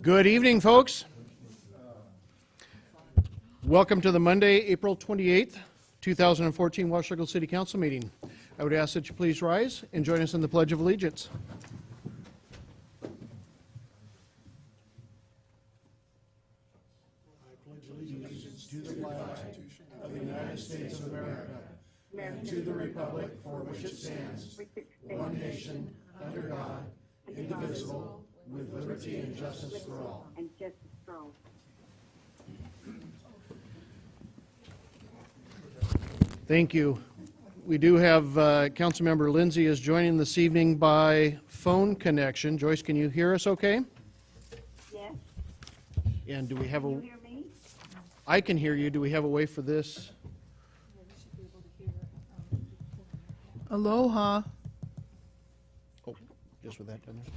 Good evening, folks. Welcome to the Monday, April 28th, 2014 Washougal City Council meeting. I would ask that you please rise and join us in the Pledge of Allegiance. I pledge allegiance to the flag of the United States of America and to the republic for which it stands, one nation, under God, indivisible, with liberty and justice for all. Thank you. We do have Councilmember Lindsay is joining this evening by phone connection. Joyce, can you hear us okay? Yes. And do we have Can you hear me? I can hear you. Do we have a way for this? Aloha. Oh, just with that done there.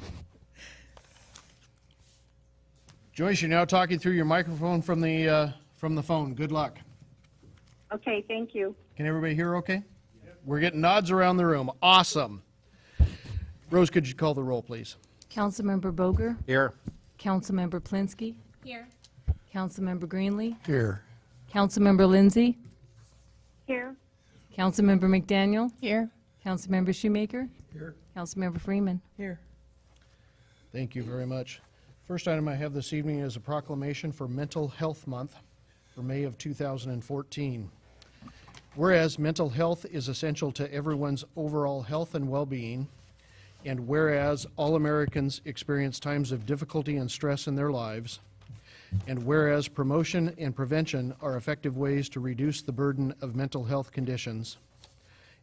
Joyce, you're now talking through your microphone from the phone. Good luck. Okay, thank you. Can everybody hear okay? Yep. We're getting nods around the room. Awesome. Rose, could you call the roll, please? Councilmember Boger. Here. Councilmember Plinsky. Here. Councilmember Greenlee. Here. Councilmember Lindsay. Here. Councilmember McDaniel. Here. Councilmember Shoemaker. Here. Councilmember Freeman. Here. Thank you very much. First item I have this evening is a proclamation for Mental Health Month for May of 2014. Whereas mental health is essential to everyone's overall health and well-being, and whereas all Americans experience times of difficulty and stress in their lives, and whereas promotion and prevention are effective ways to reduce the burden of mental health conditions,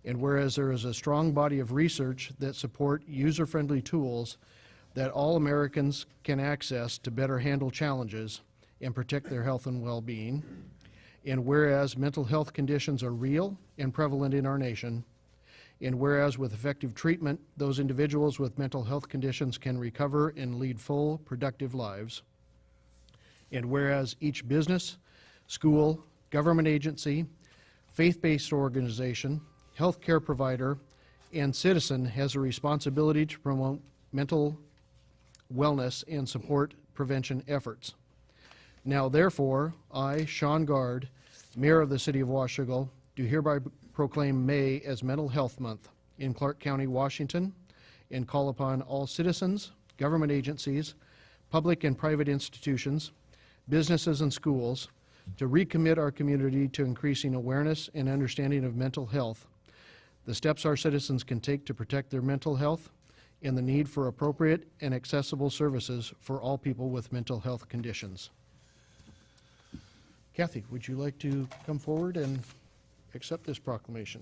and whereas there is a strong body of research that support user-friendly tools that all Americans can access to better handle challenges and protect their health and well-being, and whereas mental health conditions are real and prevalent in our nation, and whereas with effective treatment, those individuals with mental health conditions can recover and lead full, productive lives, and whereas each business, school, government agency, faith-based organization, healthcare provider, and citizen has a responsibility to promote mental wellness and support prevention efforts. Now, therefore, I, Sean Gard, Mayor of the City of Washougal, do hereby proclaim May as Mental Health Month in Clark County, Washington, and call upon all citizens, government agencies, public and private institutions, businesses and schools to recommit our community to increasing awareness and understanding of mental health, the steps our citizens can take to protect their mental health, and the need for appropriate and accessible services for all people with mental health conditions. Kathy, would you like to come forward and accept this proclamation?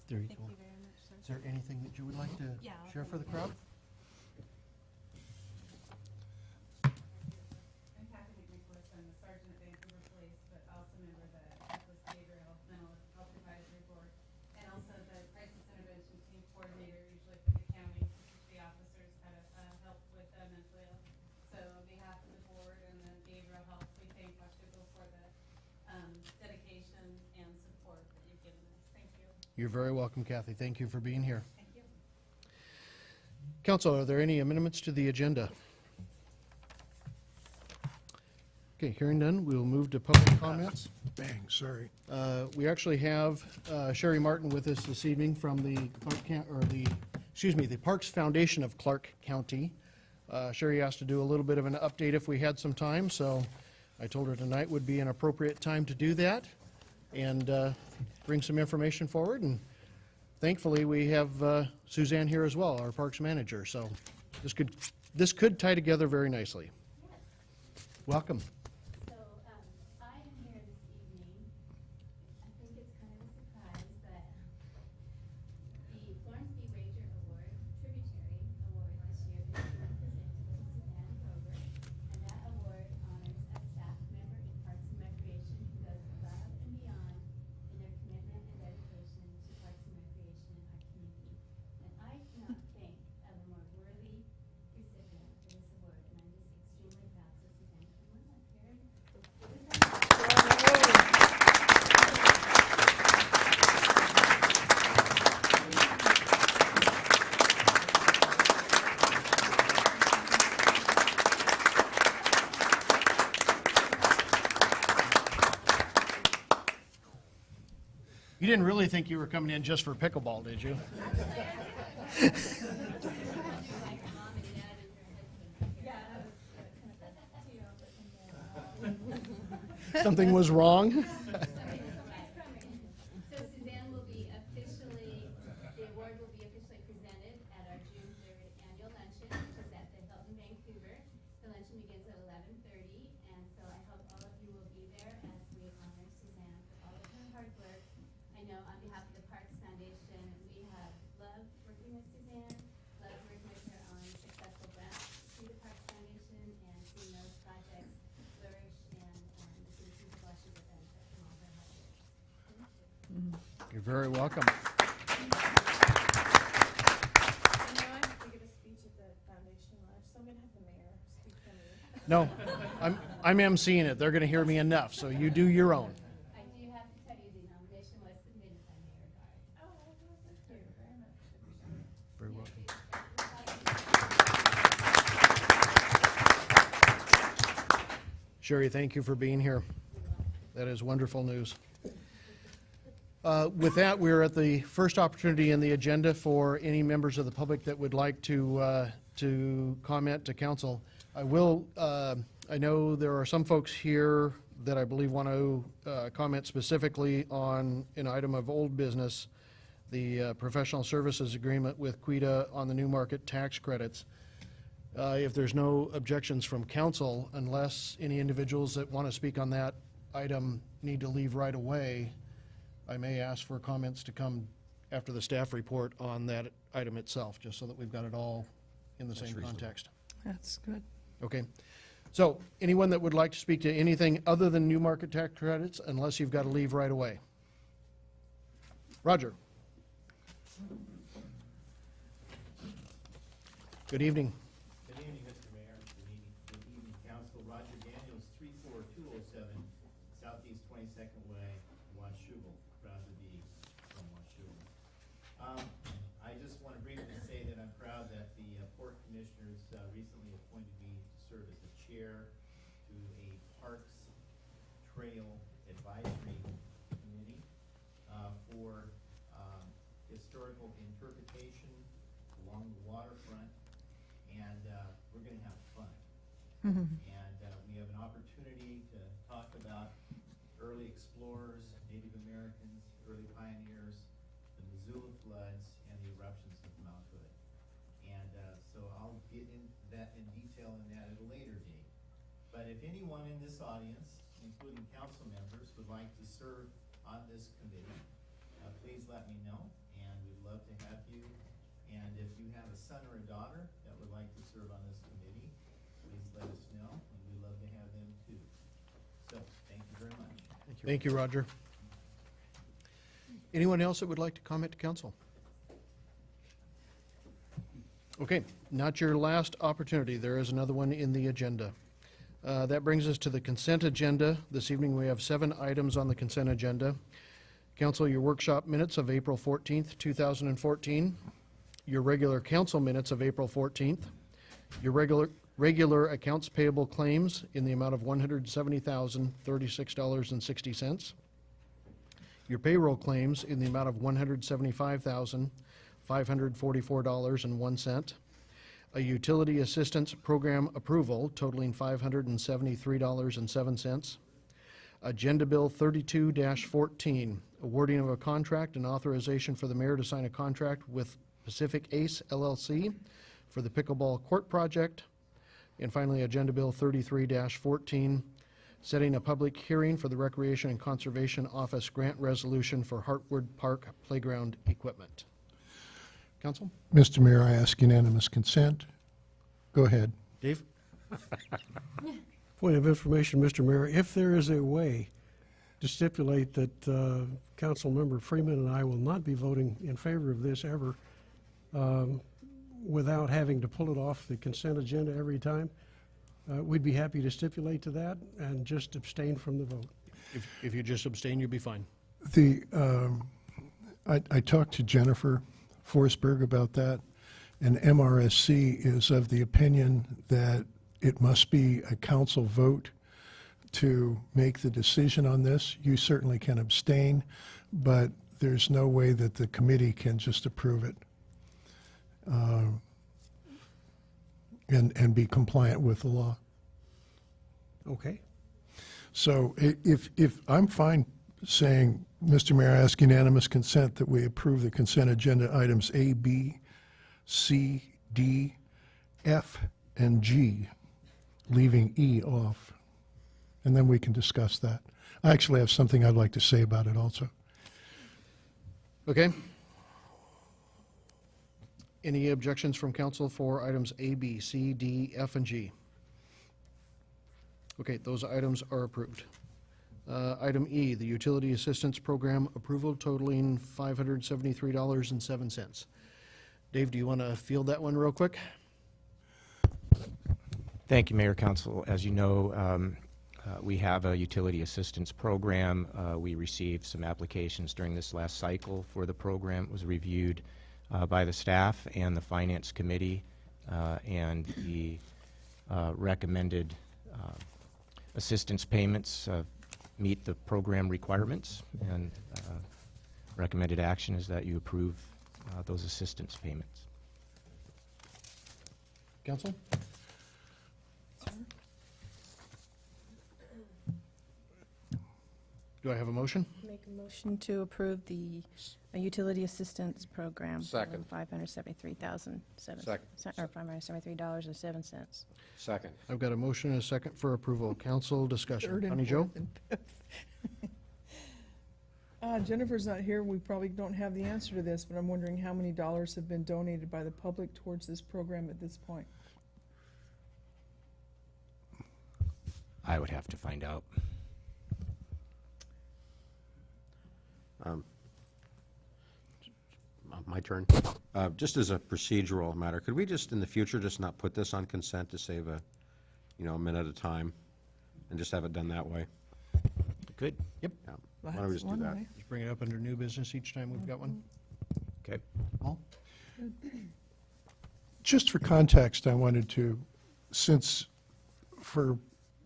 There you go. Thank you very much, sir. Is there anything that you would like to share for the crowd? I'm Kathy McNicholas. I'm the sergeant at Vancouver Police, but also member of the Catholic Behavioral Health Mental Health Advisory Board, and also the crisis intervention team coordinator, usually for the county, to teach the officers how to help with mental health. So on behalf of the board and the behavioral health, we thank Washougal for the dedication and support that you've given us. Thank you. You're very welcome, Kathy. Thank you for being here. Thank you. Council, are there any amendments to the agenda? Okay, hearing none, we will move to public comments. Bang, sorry. We actually have Sherry Martin with us this evening from the the Parks Foundation of Clark County. Sherry asked to do a little bit of an update if we had some time, so I told her tonight would be an appropriate time to do that and bring some information forward. And thankfully, we have Suzanne here as well, our Parks Manager. So this could tie together very nicely. Yes. Welcome. So I am here this evening. I think it's kind of a surprise, but the Florence B. Wager Award, Tributary Award this year is being presented to Suzanne Grover, and that award honors a staff member in Parks and Recreation who goes above and beyond in their commitment and dedication to Parks and Recreation in our community. And I cannot think of a more worthy recipient for this award, and I'm just extremely proud. So Suzanne, come on up here. You didn't really think you were coming in just for pickleball, did you? Something was wrong? So Suzanne will be officially, the award will be officially presented at our June 3rd annual luncheon, which is at the Hilton Vancouver. The luncheon begins at 11:30, and so I hope all of you will be there as we honor Suzanne for all of her hard work. I know on behalf of the Parks Foundation, we have loved working with Suzanne, loved working with her on successful grants through the Parks Foundation, and seeing those projects flourish, and the citizens of Washington benefit from all her hard work. Thank you. You're very welcome. I know I have to give a speech at the foundation lunch, so I'm gonna have the mayor speak for me. No, I'm emceeing it. They're going to hear me enough, so you do your own. I do have to tell you, the nomination was submitted by Mayor Guard. Oh, thank you very much. Very welcome. Sherry, thank you for being here. That is wonderful news. With that, we're at the first opportunity in the agenda for any members of the public that would like to comment to council. I know there are some folks here that I believe want to comment specifically on an item of old business, the professional services agreement with Quita on the new market tax credits. If there's no objections from council, unless any individuals that want to speak on that item need to leave right away, I may ask for comments to come after the staff report on that item itself, just so that we've got it all in the same context. That's good. Okay. So anyone that would like to speak to anything other than new market tax credits, unless you've got to leave right away? Roger. Good evening. Good evening, Mr. Mayor. Good evening, Council. Roger Daniels, 34207 Southeast 22nd Way, Washougal. Proud to be from Washougal. I just want to briefly say that I'm proud that the Port Commissioners recently appointed me to serve as the chair to a Parks Trail Advisory Committee for historical interpretation along the waterfront. And we're going to have fun. And we have an opportunity to talk about early explorers, Native Americans, early pioneers, the Missoula floods, and the eruptions of Mount Hood. And so I'll get into that in detail in that at a later date. But if anyone in this audience, including council members, would like to serve on this committee, please let me know, and we'd love to have you. And if you have a son or a daughter that would like to serve on this committee, please let us know, and we'd love to have them too. So, thank you very much. Thank you, Roger. Anyone else that would like to comment to council? Okay, not your last opportunity. There is another one in the agenda. That brings us to the consent agenda. This evening we have 7 items on the consent agenda. Council, your workshop minutes of April 14th, 2014. Your regular council minutes of April 14th. Your regular accounts payable claims in the amount of $170,036.60. Your payroll claims in the amount of $175,544.01. A utility assistance program approval totaling $573.07. Agenda Bill 32-14, awarding of a contract and authorization for the mayor to sign a contract with Pacific Ace LLC for the pickleball court project. And finally, Agenda Bill 33-14, setting a public hearing for the Recreation and Conservation Office grant resolution for Hartwood Park playground equipment. Council? Mr. Mayor, I ask unanimous consent. Go ahead. Dave? Point of information, Mr. Mayor, if there is a way to stipulate that Councilmember Freeman and I will not be voting in favor of this ever, without having to pull it off the consent agenda every time, we'd be happy to stipulate to that and just abstain from the vote. If you just abstain, you'll be fine. I talked to Jennifer Forsberg about that, and MRSC is of the opinion that it must be a council vote to make the decision on this. You certainly can abstain, but there's no way that the committee can just approve it and be compliant with the law. Okay. So if I'm fine saying, Mr. Mayor, I ask unanimous consent that we approve the consent agenda items A, B, C, D, F, and G, leaving E off. And then we can discuss that. I actually have something I'd like to say about it also. Okay. Any objections from council for items A, B, C, D, F, and G? Okay, those items are approved. Item E, the Utility Assistance Program approval totaling $573.07. Dave, do you want to field that one real quick? Thank you, Mayor, Council. As you know, we have a utility assistance program. We received some applications during this last cycle for the program. It was reviewed by the staff and the Finance Committee, and the recommended assistance payments meet the program requirements, and recommended action is that you approve those assistance payments. Council? Do I have a motion? Make a motion to approve the utility assistance program. Second. $573,007. Second. Or $573.07. Second. I've got a motion and a second for approval. Council discussion. Honey Jo? Jennifer's not here. We probably don't have the answer to this, but I'm wondering how many dollars have been donated by the public towards this program at this point. I would have to find out. My turn. Just as a procedural matter, could we just, in the future, just not put this on consent to save a minute of time and just have it done that way? Good. Yep. Yeah. Well, Why don't we that's just do one that? way. Just bring it up under new business each time we've got one. Okay. Paul? Just for context, I wanted to, since for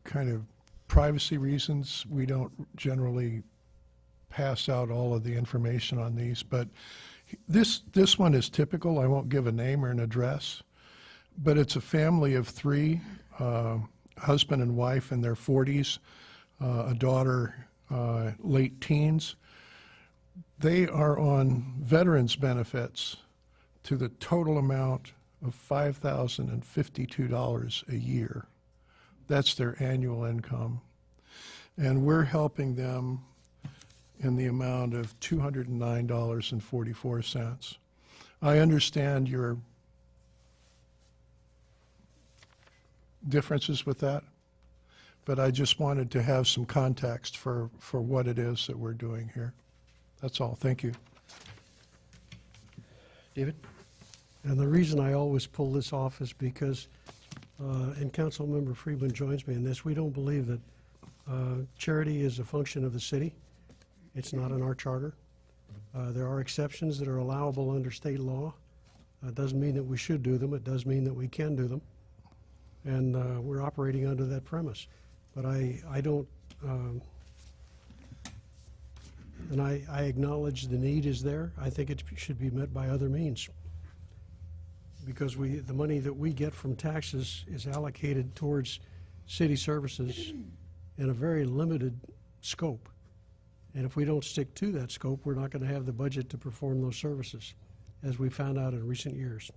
kind of privacy reasons, we don't generally pass out all of the information on these, but this one is typical. I won't give a name or an address, but it's a family of three, husband and wife in their 40s, a daughter, late teens. They are on veterans benefits to the total amount of $5,052 a year. That's their annual income. And we're helping them in the amount of $209.44. I understand your differences with that, but I just wanted to have some context for what it is that we're doing here. That's all. Thank you. David? And the reason I always pull this off is because, and Councilmember Freeman joins me in this, we don't believe that charity is a function of the city. It's not in our charter. There are exceptions that are allowable under state law. It doesn't mean that we should do them. It does mean that we can do them. And we're operating under that premise. But I don't, and I acknowledge the need is there. I think it should be met by other means. Because the money that we get from taxes is allocated towards city services in a very limited scope. And if we don't stick to that scope, we're not going to have the budget to perform those services, as we found out in recent years.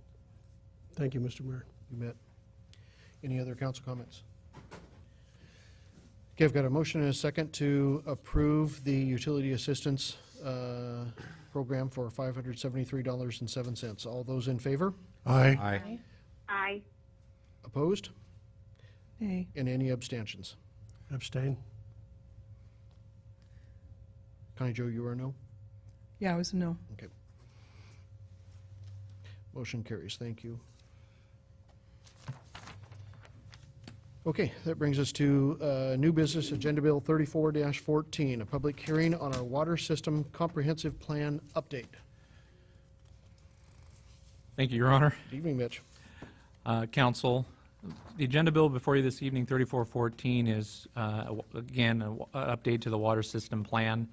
Thank you, Mr. Mayor. You bet. Any other council comments? Okay, I've got a motion and a second to approve the utility assistance program for $573.07. All those in favor? Aye. Aye. Aye. Opposed? Hey, And any abstentions? Abstain. Connie Jo, you are a no? yeah, I was a no. Okay. Motion carries. Thank you. Okay, that brings us to new business, Agenda Bill 34-14, a public hearing on our water system comprehensive plan update. Thank you, Your Honor. Good evening, Mitch. Council, the agenda bill before you this evening, 3414, is, again, an update to the water system plan.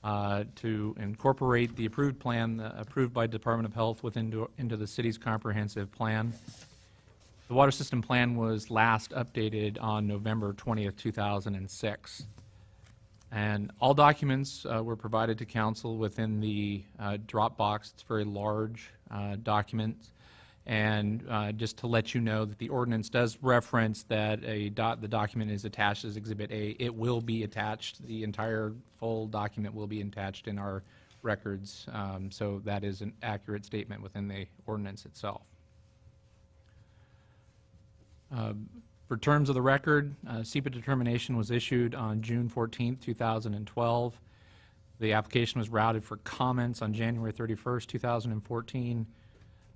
to incorporate the approved plan, approved by Department of Health into the city's comprehensive plan. The water system plan was last updated on November 20th, 2006. And all documents were provided to council within the Dropbox. It's a very large document. And just to let you know that the ordinance does reference that the document is attached as Exhibit A. It will be attached. The entire full document will be attached in our records. So that is an accurate statement within the ordinance itself. For terms of the record, SEPA determination was issued on June 14th, 2012. The application was routed for comments on January 31st, 2014.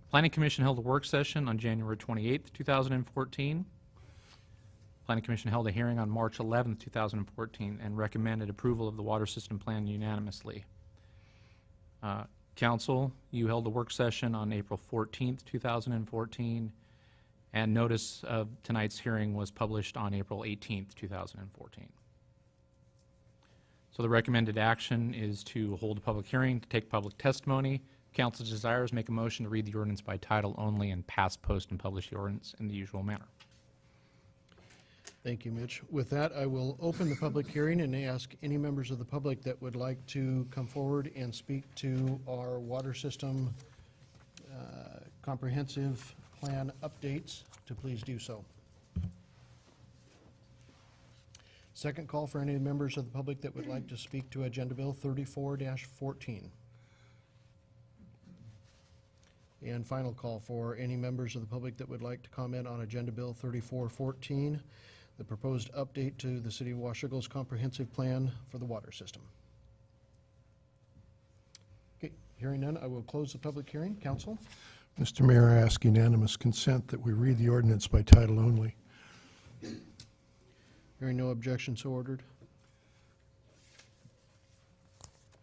Planning Commission held a work session on January 28th, 2014. Planning Commission held a hearing on March 11th, 2014, and recommended approval of the water system plan unanimously. Council, you held a work session on April 14th, 2014, and notice of tonight's hearing was published on April 18th, 2014. So the recommended action is to hold a public hearing, to take public testimony. Council's desires make a motion to read the ordinance by title only and pass, post, and publish the ordinance in the usual manner. Thank you, Mitch. With that, I will open the public hearing and ask any members of the public that would like to come forward and speak to our water system comprehensive plan updates to please do so. Second call for any members of the public that would like to speak to Agenda Bill 34-14. And final call for any members of the public that would like to comment on Agenda Bill 3414, the proposed update to the City of Washougal's comprehensive plan for the water system. Okay, hearing none, I will close the public hearing. Council? Mr. Mayor, I ask unanimous consent that we read the ordinance by title only. Hearing no objection, so ordered.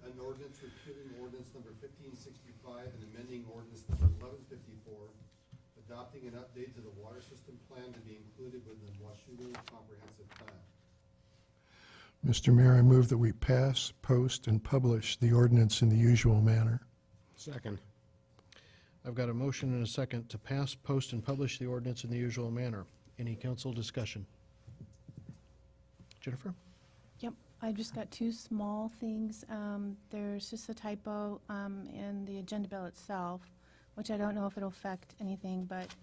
An ordinance repealing ordinance number 1565 and amending ordinance number 1154, adopting an update to the water system plan to be included within the Washougal comprehensive plan. Mr. Mayor, I move that we pass, post, and publish the ordinance in the usual manner. Second. I've got a motion and a second to pass, post, and publish the ordinance in the usual manner. Any council discussion? Jennifer? Yep, I just got two small things. There's just a typo in the agenda bill itself, which I don't know if it'll affect anything, but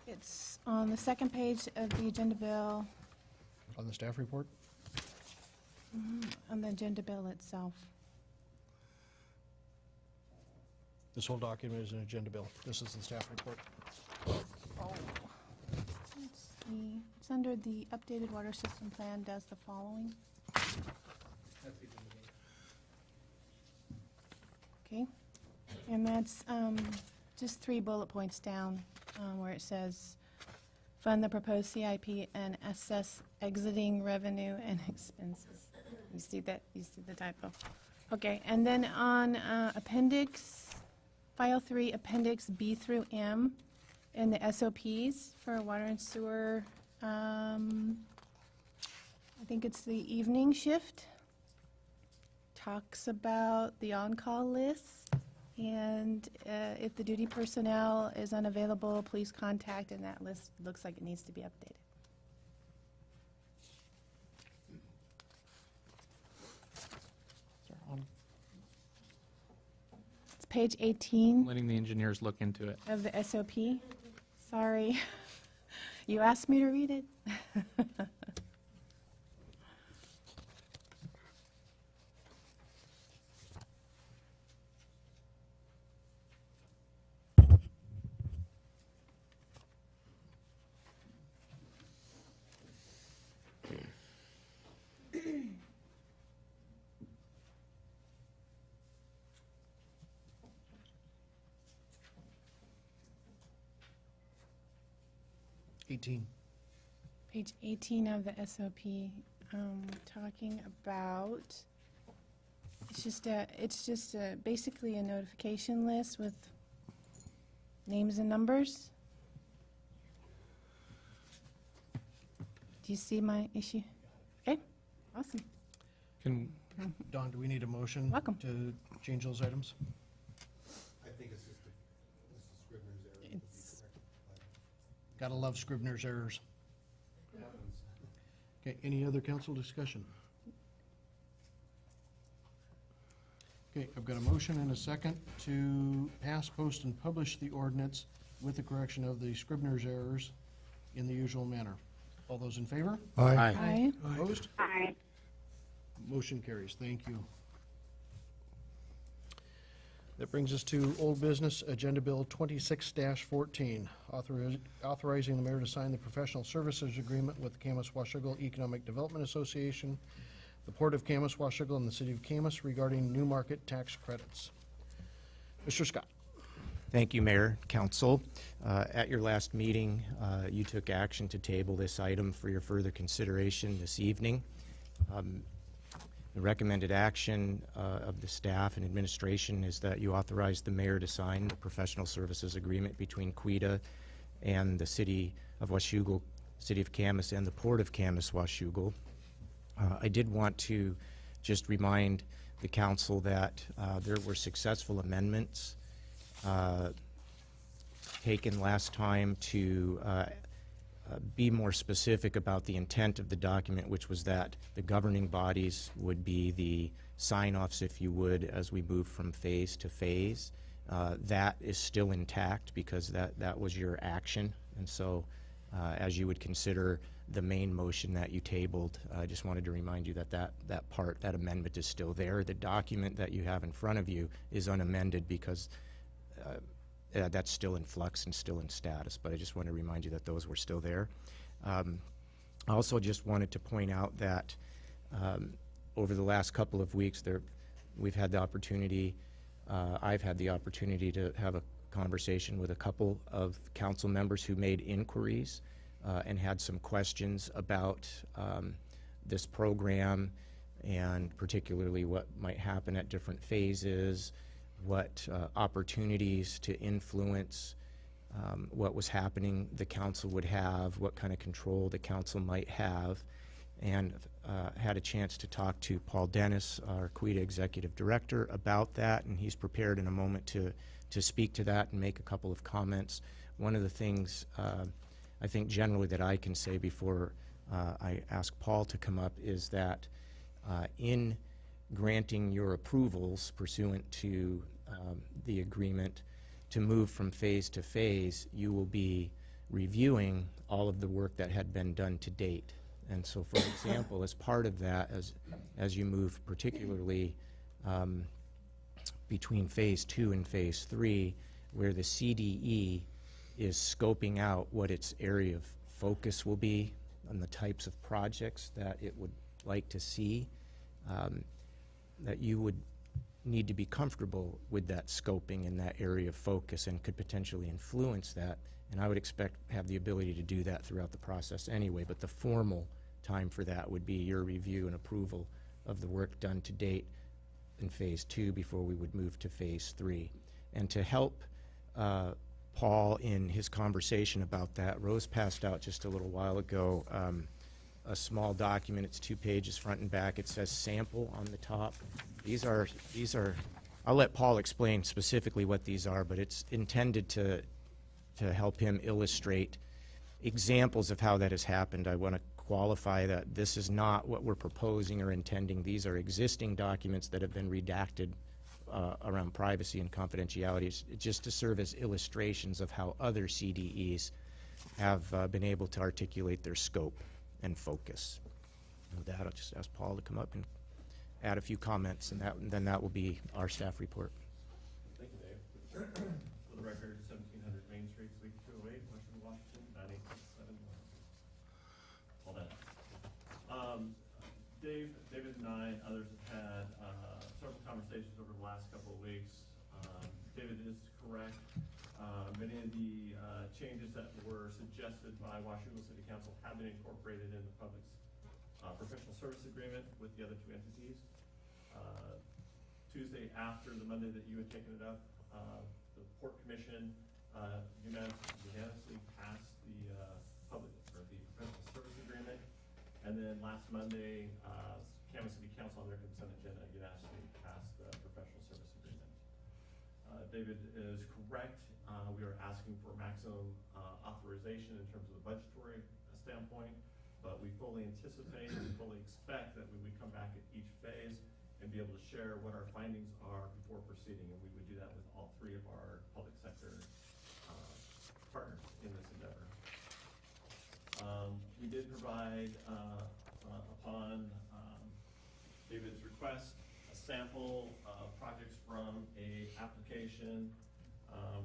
it's on the second page of the agenda bill, On the staff report? on the agenda bill itself. This whole document is an agenda bill. This is the staff report. Oh. Let's see, it's under the updated water system plan does the following. Okay, and that's just 3 bullet points down where it says, fund the proposed CIP and assess exiting revenue and expenses. You see that? You see the typo? Okay, and then on File 3, Appendix B through M, in the SOPs for water and sewer, I think it's the evening shift, talks about the on-call list, and if the duty personnel is unavailable, please contact, and that list looks like it needs to be updated. It's page 18 Letting the engineers look into it. of the SOP. Sorry. You asked me to read it. Page 18 of the SOP, talking about, it's just basically a notification list with names and numbers. Do you see my issue? Okay, Awesome. Can, Don, do we need a motion? Welcome. To change those items? I think it's just a Scrivener's error. that would be It's- corrected. Gotta love Scribner's errors. Happens. Okay, any other council discussion? Okay, I've got a motion and a second to pass, post, and publish the ordinance with the correction of the Scribner's errors in the usual manner. All those in favor? Aye. Aye. Opposed? Aye. Motion carries. Thank you. That brings us to old business, Agenda Bill 26-14, authorizing the mayor to sign the professional services agreement with the Camas-Washougal Economic Development Association, the Port of Camas-Washougal, and the City of Camas regarding new market tax credits. Mr. Scott. Thank you, Mayor, Council. At your last meeting, you took action to table this item for your further consideration this evening. The recommended action of the staff and administration is that you authorize the mayor to sign the professional services agreement between QUIDA and the City of Washougal, City of Camas, and the Port of Camas-Washougal. I did want to just remind the council that there were successful amendments taken last time to be more specific about the intent of the document, which was that the governing bodies would be the sign-offs, if you would, as we move from phase to phase. That is still intact because that was your action. And so as you would consider the main motion that you tabled, I just wanted to remind you that that amendment is still there. The document that you have in front of you is unamended because that's still in flux and still in status, but I just want to remind you that those were still there. I also just wanted to point out that over the last couple of weeks, we've had the opportunity, I've had the opportunity to have a conversation with a couple of council members who made inquiries and had some questions about this program, and particularly what might happen at different phases, what opportunities to influence what was happening the council would have, what kind of control the council might have, and had a chance to talk to Paul Dennis, our QUIDA Executive Director, about that, and he's prepared in a moment to speak to that and make a couple of comments. One of the things I think generally that I can say before I ask Paul to come up is that in granting your approvals pursuant to the agreement to move from phase to phase, you will be reviewing all of the work that had been done to date. And so, for example, as part of that, as you move particularly between phase 2 and phase 3, where the CDE is scoping out what its area of focus will be on the types of projects that it would like to see, that you would need to be comfortable with that scoping and that area of focus and could potentially influence that. And I would expect have the ability to do that throughout the process anyway, but the formal time for that would be your review and approval of the work done to date in phase 2 before we would move to phase 3. And to help Paul in his conversation about that, Rose passed out just a little while ago a small document. It's 2 pages front and back. It says sample on the top. These are I'll let Paul explain specifically what these are, but it's intended to help him illustrate examples of how that has happened. I want to qualify that this is not what we're proposing or intending. These are existing documents that have been redacted around privacy and confidentiality. It's just to serve as illustrations of how other CDEs have been able to articulate their scope and focus. With that, I'll just ask Paul to come up and add a few comments, and then that will be our staff report. Thank you, Dave. For the record, 1700 Main Street, Suite 208, Western Washington, 98671. Hold on. David and I and others have had several conversations over the last couple of weeks. David is correct. Many of the changes that were suggested by Washougal City Council have been incorporated in the public's professional service agreement with the other 2 entities. Tuesday after the Monday that you had taken it up, the Port Commission unanimously passed the public or the professional service agreement, And then last Monday, Camas City Council on their consent agenda unanimously passed the professional service agreement. David is correct. We are asking for maximum authorization in terms of the budgetary standpoint, but we fully anticipate and fully expect that we would come back at each phase and be able to share what our findings are before proceeding, and we would do that with all three of our public sector partners in this endeavor. We did provide, upon David's request, a sample of projects from a application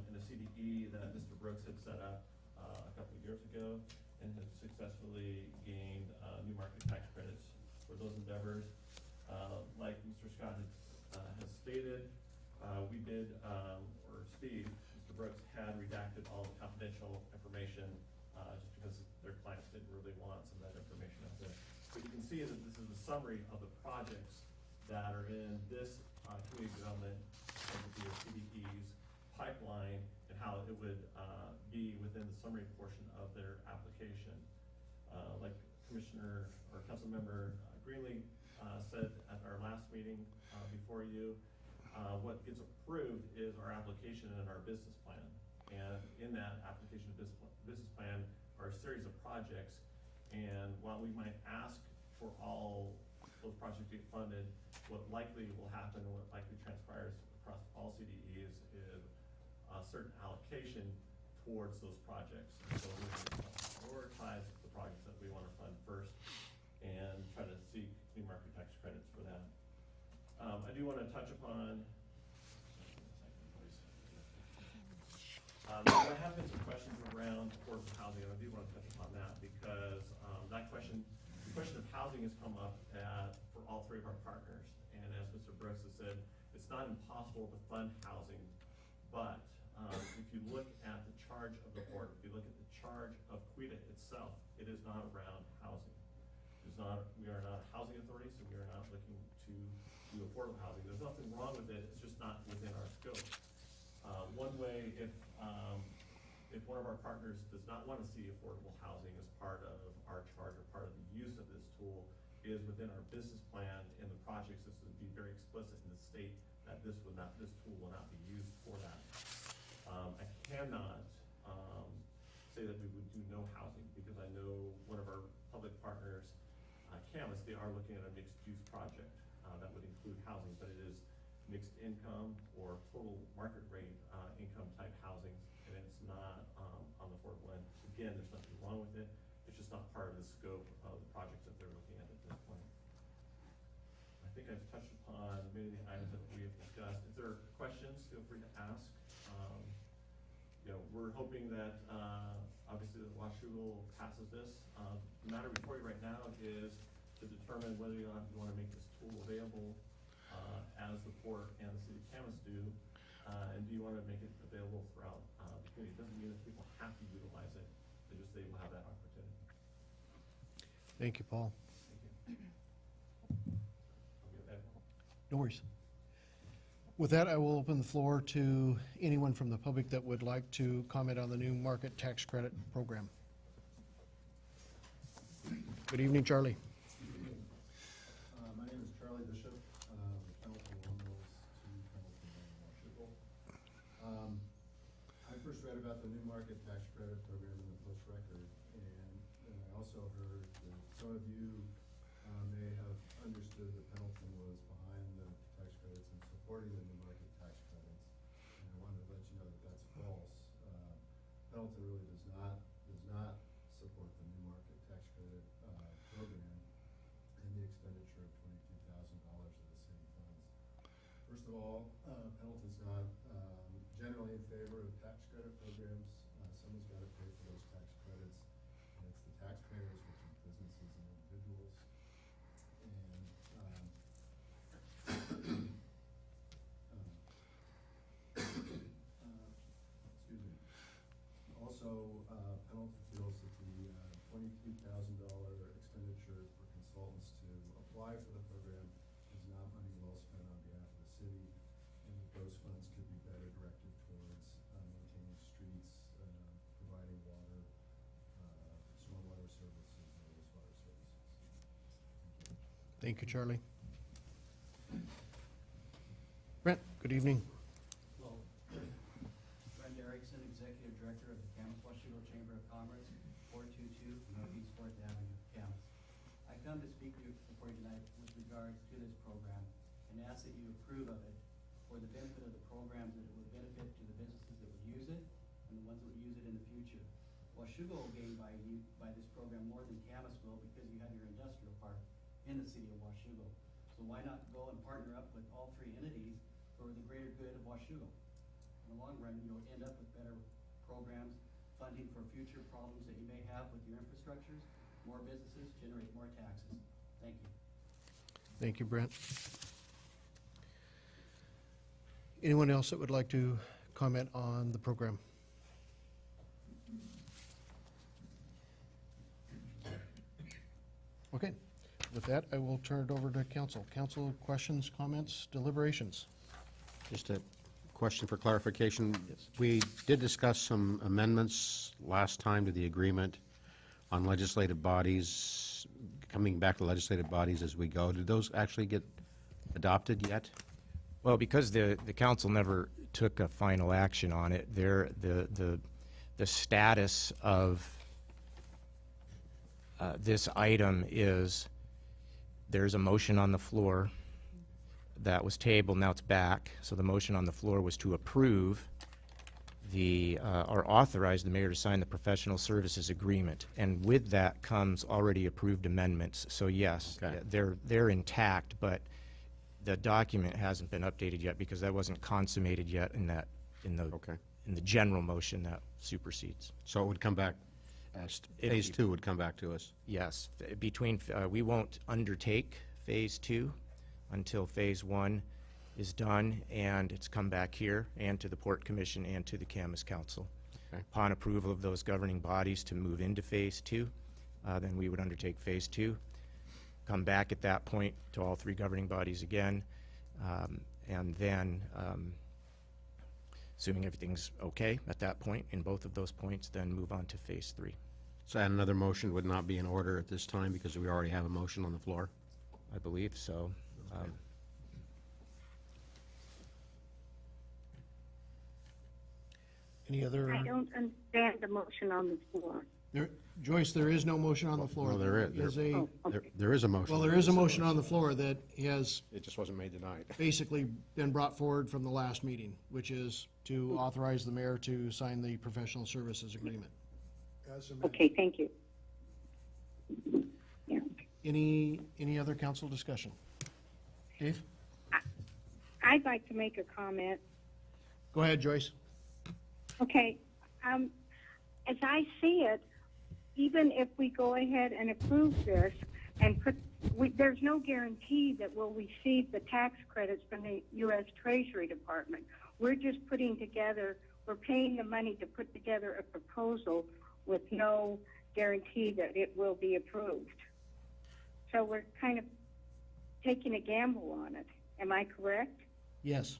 in a CDE that Mr. Brooks had set up a couple of years ago and has successfully gained new market tax credits for those endeavors. Like Mr. Scott has stated, we did, or Steve, Mr. Brooks, had redacted all the confidential information just because their clients didn't really want some of that information out there. But you can see that this is a summary of the projects that are in this community development entity or CDE's pipeline and how it would be within the summary portion of their application. Like Commissioner or Councilmember Greenlee said at our last meeting before you, what gets approved is our application and our business plan. And in that application of business plan are a series of projects. And while we might ask for all those projects to get funded, what likely will happen and what likely transpires across all CDEs is a certain allocation towards those projects. And so we're going to prioritize the projects that we want to fund first and try to seek new market tax credits for that. I do want to touch upon there have been some questions around affordable housing, and I do want to touch upon that because the question of housing has come up for all three of our partners. And as Mr. Brooks has said, it's not impossible to fund housing, but if you look at the charge of the board, if you look at the charge of QUITA itself, it is not around housing. We are not a housing authority, so we are not looking to do affordable housing. There's nothing wrong with it, it's just not within our scope. One way, if one of our partners does not want to see affordable housing as part of our charge or part of the use of this tool, is within our business plan and the projects, this would be very explicit in the state that this tool will not be used for that. I cannot say that we would do no housing because I know one of our public partners, Camas, they are looking at a mixed-use project that would include housing, but it is mixed income or total market rate income type housing, and it's not on the affordable end. Again, there's nothing wrong with it. It's just not part of the scope of the projects that they're looking at this point. I think I've touched upon many of the items that we have discussed. If there are questions, feel free to ask. We're hoping that obviously the Washougal passes this. The matter before you right now is to determine whether or not you want to make this tool available as the port and the city of Camas do, and do you want to make it available throughout the community? It doesn't mean that people have to utilize it, they will have that opportunity. Thank you, Paul. Thank you. I'll give that. No worries. With that, I will open the floor to anyone from the public that would like to comment on the new market tax credit program. Good evening, Charlie. My name is Charlie Bishop, Pendleton Lawn Mills to Pendleton and Washougal. I first read about the new market tax credit program in the Post Record, and I also heard that some of you may have understood that Pendleton was behind the tax credits and supporting the new market tax credits. And I wanted to let you know that that's false. Pendleton really does not support the new market tax credit program and the expenditure of $22,000 of the city funds. First of all, Pendleton's not generally in favor of tax credit programs. Someone's got to pay for those tax credits, and it's the taxpayers, which are businesses and individuals. And excuse me. Also, Pendleton feels that the $22,000 expenditure for consultants to apply for the program is not money well spent on behalf of the city, and that those funds could be better directed towards maintaining streets, providing water, stormwater services, and wastewater services. Thank you, Charlie. Brent, good evening. Hello. Brent Erickson, Executive Director of the Camas Washougal Chamber of Commerce, 422 Northeast 4th Avenue, Camas. I come to speak to you before you tonight with regards to this program and ask that you approve of it for the benefit of the programs that it would benefit to the businesses that would use it and the ones that would use it in the future. Washougal will gain by this program more than Camas will because you have your industrial park in the city of Washougal. So why not go and partner up with all three entities for the greater good of Washougal? In the long run, you'll end up with better programs, funding for future problems that you may have with your infrastructures, more businesses, generate more taxes. Thank you. Thank you, Brent. Anyone else that would like to comment on the program? Okay, with that, I will turn it over to council. Council, questions, comments, deliberations? Just a question for clarification. Yes. We did discuss some amendments last time to the agreement on legislative bodies, coming back to legislative bodies as we go. Did those actually get adopted yet? Well, because the council never took a final action on it, the status of this item is there's a motion on the floor that was tabled, now it's back. So the motion on the floor was to approve or authorize the mayor to sign the professional services agreement. And with that comes already approved amendments. So yes, Okay. they're intact, but the document hasn't been updated yet because that wasn't consummated yet in the general motion that supersedes. So it would come back, phase 2 would come back to us? Yes, we won't undertake phase 2 until phase 1 is done and it's come back here and to the Port Commission and to the Camas Council. Okay. Upon approval of those governing bodies to move into phase 2, then we would undertake phase 2, come back at that point to all three governing bodies again, and then assuming everything's okay at that point in both of those points, then move on to phase 3. So another motion would not be in order at this time because we already have a motion on the floor? I believe so. Any other? I don't understand the motion on the floor. Joyce, there is no motion on the floor. No, there is. There is a motion. Well, there is a motion on the floor that has It just wasn't made tonight. basically been brought forward from the last meeting, which is to authorize the mayor to sign the professional services agreement. Okay, thank you. Yeah. Any other council discussion? Dave? I'd like to make a comment. Go ahead, Joyce. Okay, as I see it, even if we go ahead and approve this and there's no guarantee that we'll receive the tax credits from the U.S. Treasury Department. We're paying the money to put together a proposal with no guarantee that it will be approved. So we're kind of taking a gamble on it. Am I correct? Yes.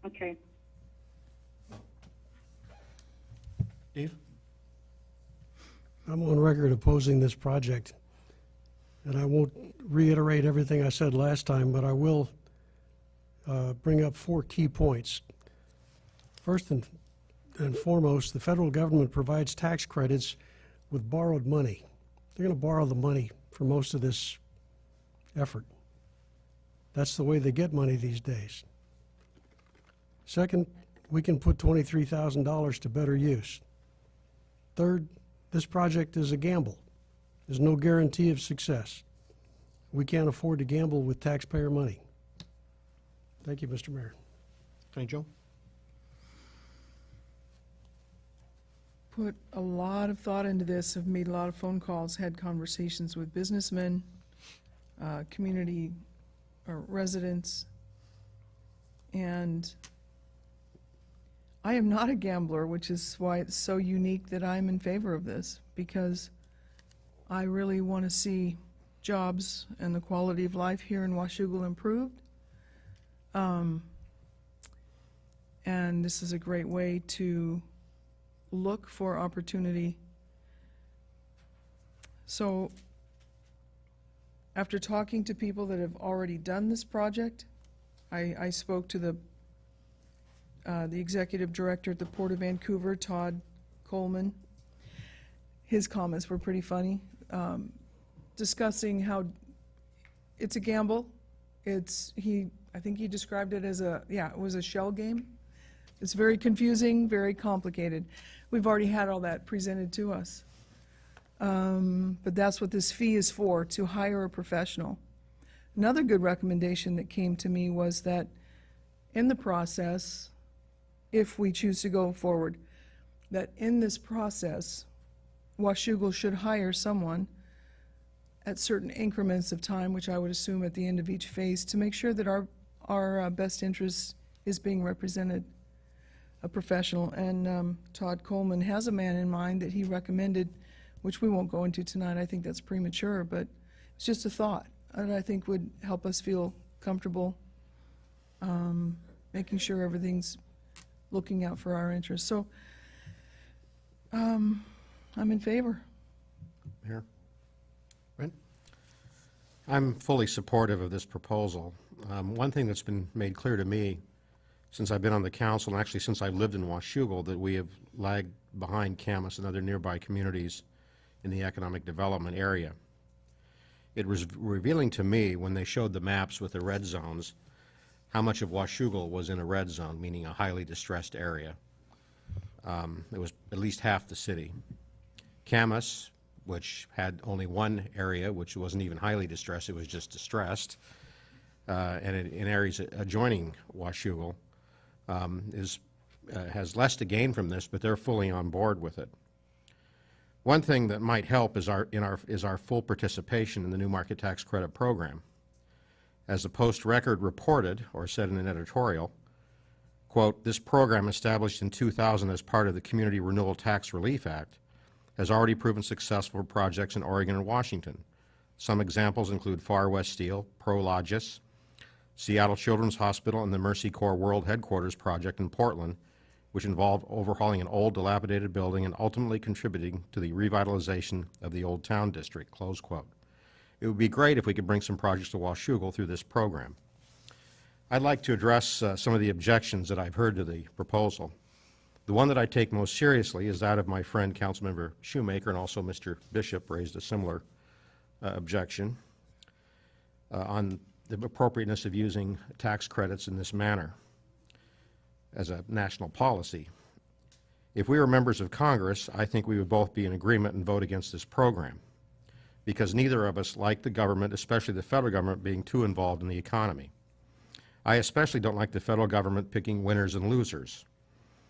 Okay. Dave? I'm on record opposing this project, and I won't reiterate everything I said last time, but I will bring up 4 key points. First and foremost, the federal government provides tax credits with borrowed money. They're going to borrow the money for most of this effort. That's the way they get money these days. Second, we can put $23,000 to better use. Third, this project is a gamble. There's no guarantee of success. We can't afford to gamble with taxpayer money. Thank you, Mr. Mayor. Attorney Joe? Put a lot of thought into this, have made a lot of phone calls, had conversations with businessmen, community residents, and I am not a gambler, which is why it's so unique that I'm in favor of this, because I really want to see jobs and the quality of life here in Washougal improved. And this is a great way to look for opportunity So, after talking to people that have already done this project, I spoke to the executive director at the Port of Vancouver, Todd Coleman. His comments were pretty funny, discussing how it's a gamble. I think he described it as it was a shell game. It's very confusing, very complicated. We've already had all that presented to us. But that's what this fee is for, to hire a professional. Another good recommendation that came to me was that in the process, if we choose to go forward, that in this process, Washougal should hire someone at certain increments of time, which I would assume at the end of each phase, to make sure that our best interest is being represented, a professional. And Todd Coleman has a man in mind that he recommended, which we won't go into tonight. I think that's premature, but it's just a thought that I think would help us feel comfortable, making sure everything's looking out for our interests. So I'm in favor. Mayor? Brent? I'm fully supportive of this proposal. One thing that's been made clear to me since I've been on the council, and actually since I've lived in Washougal, that we have lagged behind Camas and other nearby communities in the economic development area. It was revealing to me when they showed the maps with the red zones how much of Washougal was in a red zone, meaning a highly distressed area. It was at least half the city. Camas, which had only one area, which wasn't even highly distressed, it was just distressed, and in areas adjoining Washougal, has less to gain from this, but they're fully on board with it. One thing that might help is our full participation in the new market tax credit program. As the Post-Record reported, or said in an editorial, quote, "This program, established in 2000 as part of the Community Renewal Tax Relief Act, has already proven successful for projects in Oregon and Washington. Some examples include Far West Steel, Prologis, Seattle Children's Hospital, and the Mercy Corps World Headquarters project in Portland, which involved overhauling an old, dilapidated building and ultimately contributing to the revitalization of the Old Town District," close quote. It would be great if we could bring some projects to Washougal through this program. I'd like to address some of the objections that I've heard to the proposal. The one that I take most seriously is that of my friend Councilmember Shoemaker, and also Mr. Bishop raised a similar objection on the appropriateness of using tax credits in this manner as a national policy. If we were members of Congress, I think we would both be in agreement and vote against this program, because neither of us like the government, especially the federal government, being too involved in the economy. I especially don't like the federal government picking winners and losers.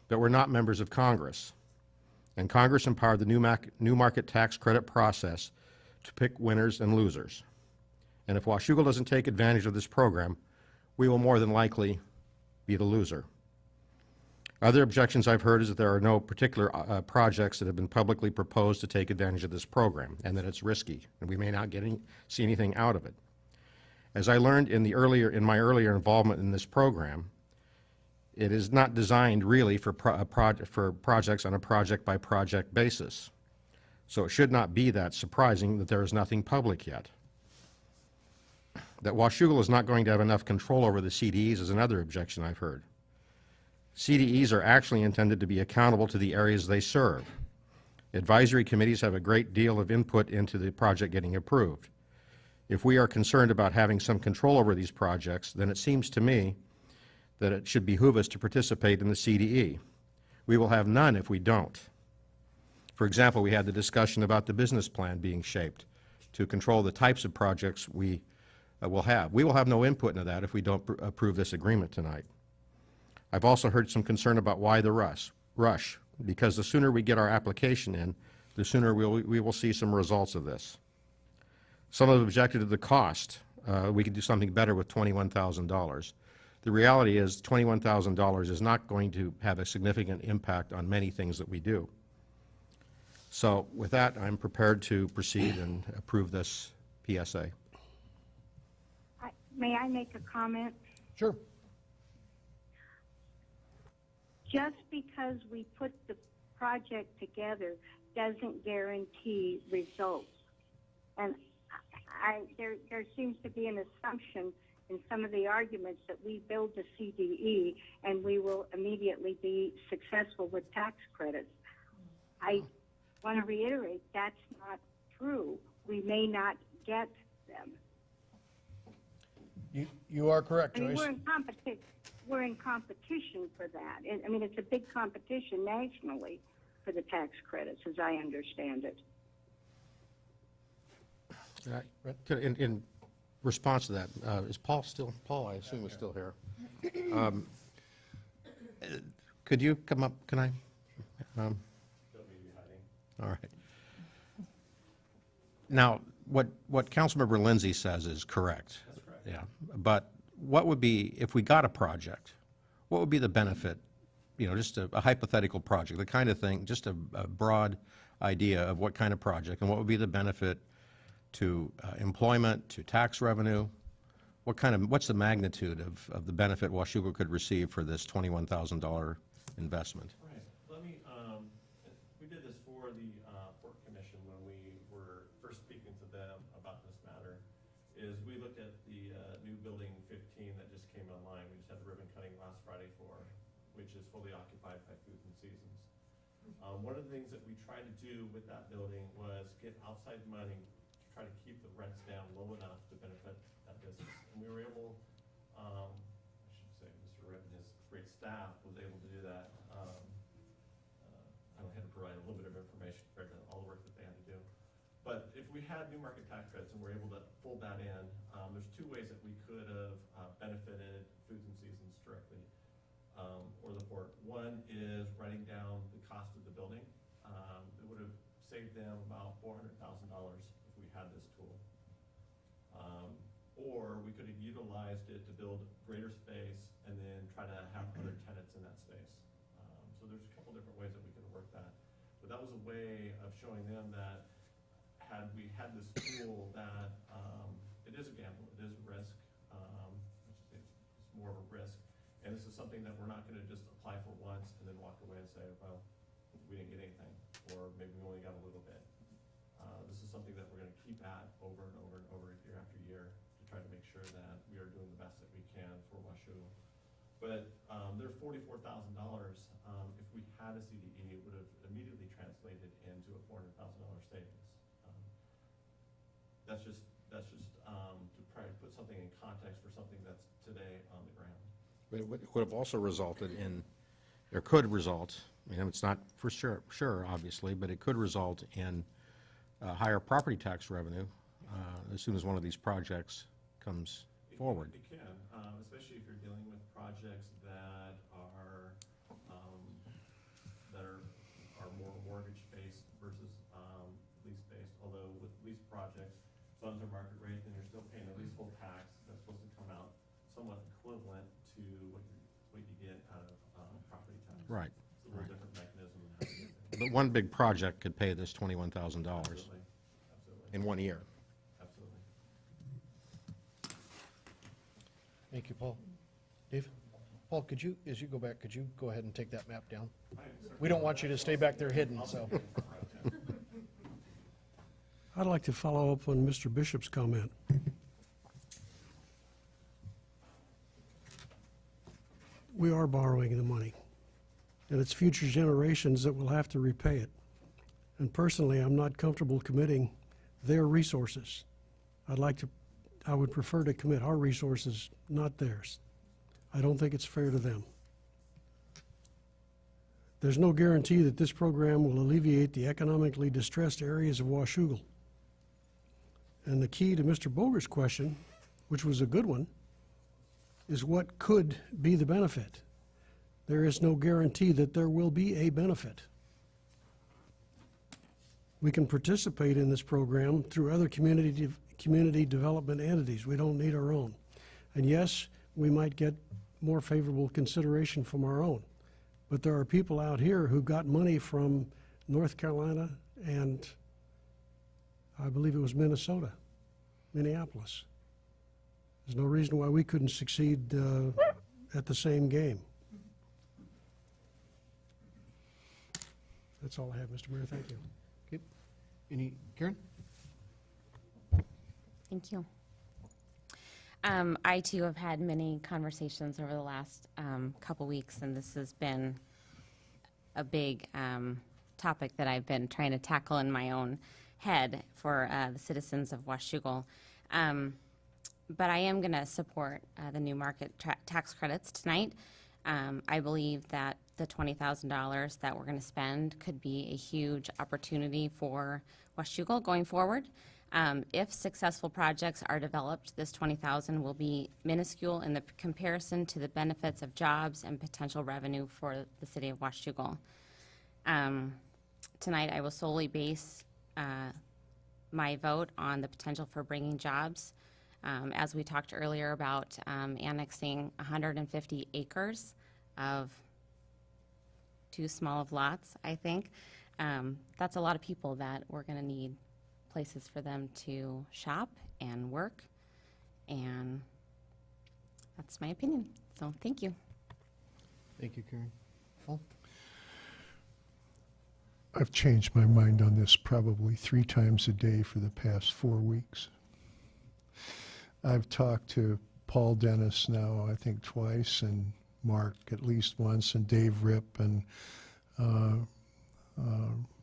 But we're not members of Congress, and Congress empowered the new market tax credit process to pick winners and losers. And if Washougal doesn't take advantage of this program, we will more than likely be the loser. Other objections I've heard is that there are no particular projects that have been publicly proposed to take advantage of this program, and that it's risky, and we may not see anything out of it. As I learned in my earlier involvement in this program, it is not designed really for projects on a project-by-project basis. So it should not be that surprising that there is nothing public yet. That Washougal is not going to have enough control over the CDEs is another objection I've heard. CDEs are actually intended to be accountable to the areas they serve. Advisory committees have a great deal of input into the project getting approved. If we are concerned about having some control over these projects, then it seems to me that it should behoove us to participate in the CDE. We will have none if we don't. For example, we had the discussion about the business plan being shaped to control the types of projects we will have. We will have no input into that if we don't approve this agreement tonight. I've also heard some concern about why the rush, because the sooner we get our application in, the sooner we will see some results of this. Some have objected to the cost. We could do something better with $21,000. The reality is $21,000 is not going to have a significant impact on many things that we do. So with that, I'm prepared to proceed and approve this PSA. May I make a comment? Sure. Just because we put the project together doesn't guarantee results. And there seems to be an assumption in some of the arguments that we build the CDE and we will immediately be successful with tax credits. I want to reiterate that's not true. We may not get them. You are correct, I mean, Joyce. we're in competition for that. I mean, it's a big competition nationally for the tax credits, as I understand it. In response to that, is Paul still, Paul, I assume is still here. Could you come up, can I? All right. Now, what Councilmember Lindsay says is correct. That's correct. Yeah, but what would be, if we got a project, what would be the benefit, you know, just a hypothetical project, the kind of thing, just a broad idea of what kind of project, and what would be the benefit to employment, to tax revenue? What's the magnitude of the benefit Washougal could receive for this $21,000 investment? Right. Let me, we did this for the Port Commission when we were first speaking to them about this matter, is we looked at the new building 15 that just came online. We just had the ribbon cutting last Friday for, which is fully occupied by Foods and Seasons. One of the things that we tried to do with that building was get outside money to try to keep the rents down low enough to benefit that business. And we were able, I should say, Mr. Ritt and his great staff was able to do that. I had to provide a little bit of information compared to all the work that they had to do. But if we had new market tax credits and we're able to fold that in, there's two ways that we could have benefited Foods and Seasons directly, or the port. One is writing down the cost of the building. It would have saved them about $400,000 if we had this tool. Or we could have utilized it to build greater space and then try to have other tenants in that space. So there's a couple different ways that we could have worked that. But that was a way of showing them that had we had this tool that it is a gamble, it is a risk, it's more of a risk. And this is something that we're not going to just apply for once and then walk away and say, well, we didn't get anything, or maybe we only got a little bit. This is something that we're going to keep at over and over and over, year after year, to try to make sure that we are doing the best that we can for Washougal. But their $44,000, if we had a CDE, it would have immediately translated into a $400,000 savings. That's just to try to put something in context for something that's today on the ground. But it would have also resulted in, or could result, I mean, it's not for sure, obviously, but it could result in higher property tax revenue as soon as one of these projects comes forward. It can, especially if you're dealing with projects that are more mortgage-based versus lease-based. Although with lease projects, funds are market rate, and you're still paying a leasehold tax that's supposed to come out somewhat equivalent to what you get out of property tax. Right. It's a little different mechanism than how you get there. But one big project could pay this $21,000 Absolutely. in 1 year. Absolutely. Thank you, Paul. Dave? Paul, could you, as you go back, could you go ahead and take that map down? We don't want you to stay back there hidden, so. I'd like to follow up on Mr. Bishop's comment. We are borrowing the money, and it's future generations that will have to repay it. And personally, I'm not comfortable committing their resources. I would prefer to commit our resources, not theirs. I don't think it's fair to them. There's no guarantee that this program will alleviate the economically distressed areas of Washougal. And the key to Mr. Boger's question, which was a good one, is what could be the benefit? There is no guarantee that there will be a benefit. We can participate in this program through other community development entities. We don't need our own. And yes, we might get more favorable consideration from our own. But there are people out here who got money from North Carolina and I believe it was Minnesota, Minneapolis. There's no reason why we couldn't succeed at the same game. That's all I have, Mr. Mayor. Thank you. Okay. Any, Karen? Thank you. I too have had many conversations over the last couple weeks, and this has been a big topic that I've been trying to tackle in my own head for the citizens of Washougal. But I am going to support the new market tax credits tonight. I believe that the $20,000 that we're going to spend could be a huge opportunity for Washougal going forward. If successful projects are developed, this $20,000 will be minuscule in the comparison to the benefits of jobs and potential revenue for the city of Washougal. Tonight, I will solely base my vote on the potential for bringing jobs. As we talked earlier about annexing 150 acres of too small of lots, I think. That's a lot of people that we're going to need places for them to shop and work, and that's my opinion. So thank you. Thank you, Karen. Paul? I've changed my mind on this probably 3 times a day for the past 4 weeks. I've talked to Paul Dennis now, I think twice, and Mark at least once, and Dave Ripp, and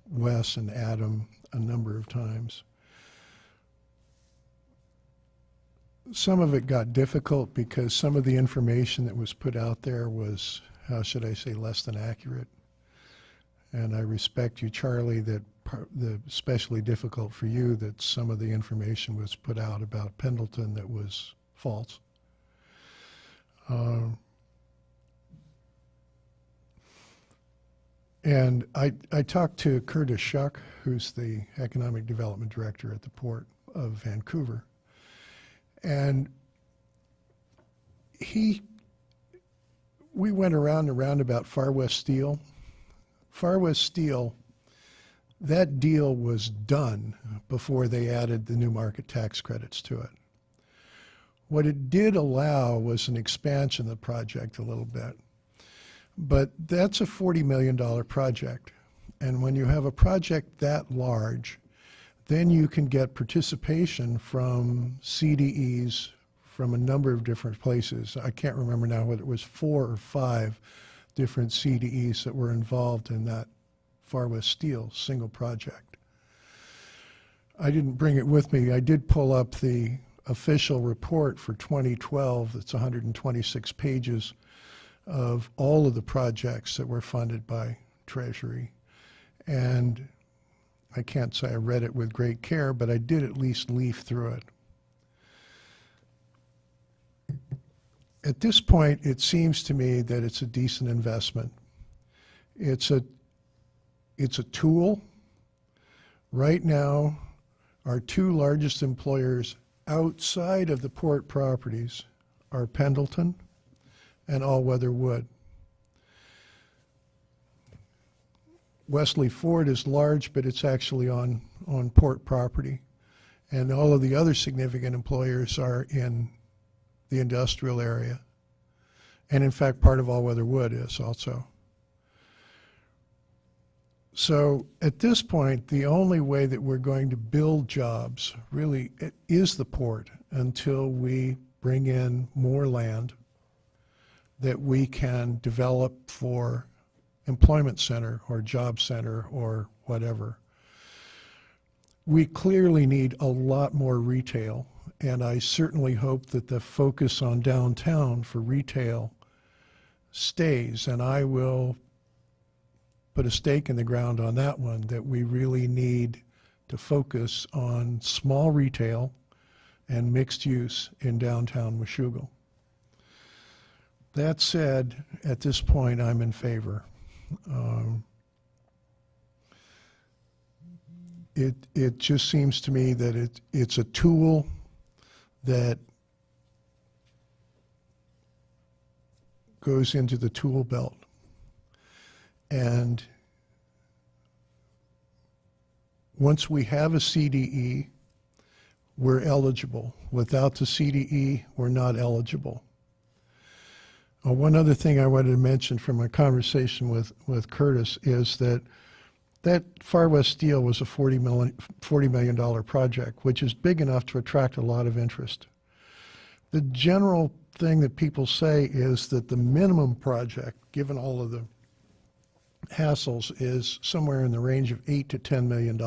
Wes and Adam a number of times. Some of it got difficult because some of the information that was put out there was, how should I say, less than accurate. And I respect you, Charlie, that especially difficult for you that some of the information was put out about Pendleton that was false. And I talked to Curtis Schuck, who's the Economic Development Director at the Port of Vancouver. And we went around and around about Far West Steel. Far West Steel, that deal was done before they added the new market tax credits to it. What it did allow was an expansion of the project a little bit. But that's a $40 million project. And when you have a project that large, then you can get participation from CDEs from a number of different places. I can't remember now whether it was 4 or 5 different CDEs that were involved in that Far West Steel single project. I didn't bring it with me. I did pull up the official report for 2012. It's 126 pages of all of the projects that were funded by Treasury. And I can't say I read it with great care, but I did at least leaf through it. At this point, it seems to me that it's a decent investment. It's a tool. Right now, our 2 largest employers outside of the port properties are Pendleton and All-Weather Wood. Wesley Ford is large, but it's actually on port property. And all of the other significant employers are in the industrial area. And in fact, part of All-Weather Wood is also. So at this point, the only way that we're going to build jobs really is the port until we bring in more land that we can develop for employment center or job center or whatever. We clearly need a lot more retail, and I certainly hope that the focus on downtown for retail stays, and I will put a stake in the ground on that one, that we really need to focus on small retail and mixed use in downtown Washougal. That said, at this point, I'm in favor. It just seems to me that it's a tool that goes into the tool belt. And once we have a CDE, we're eligible. Without the CDE, we're not eligible. One other thing I wanted to mention from my conversation with Curtis is that that Far West Steel was a $40 million project, which is big enough to attract a lot of interest. The general thing that people say is that the minimum project, given all of the hassles, is somewhere in the range of $8 to $10 million.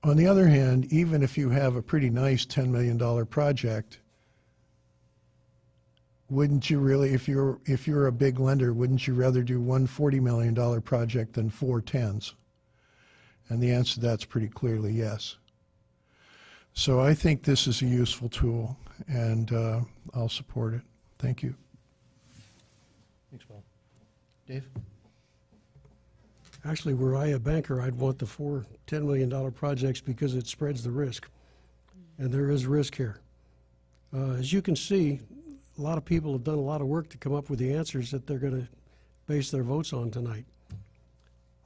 On the other hand, even if you have a pretty nice $10 million project, wouldn't you really, if you're a big lender, wouldn't you rather do one $40 million project than four 10s? And the answer to that's pretty clearly yes. So I think this is a useful tool, and I'll support it. Thank you. Thanks, Paul. Dave? Actually, were I a banker, I'd want the four $10 million projects because it spreads the risk. And there is risk here. As you can see, a lot of people have done a lot of work to come up with the answers that they're going to base their votes on tonight.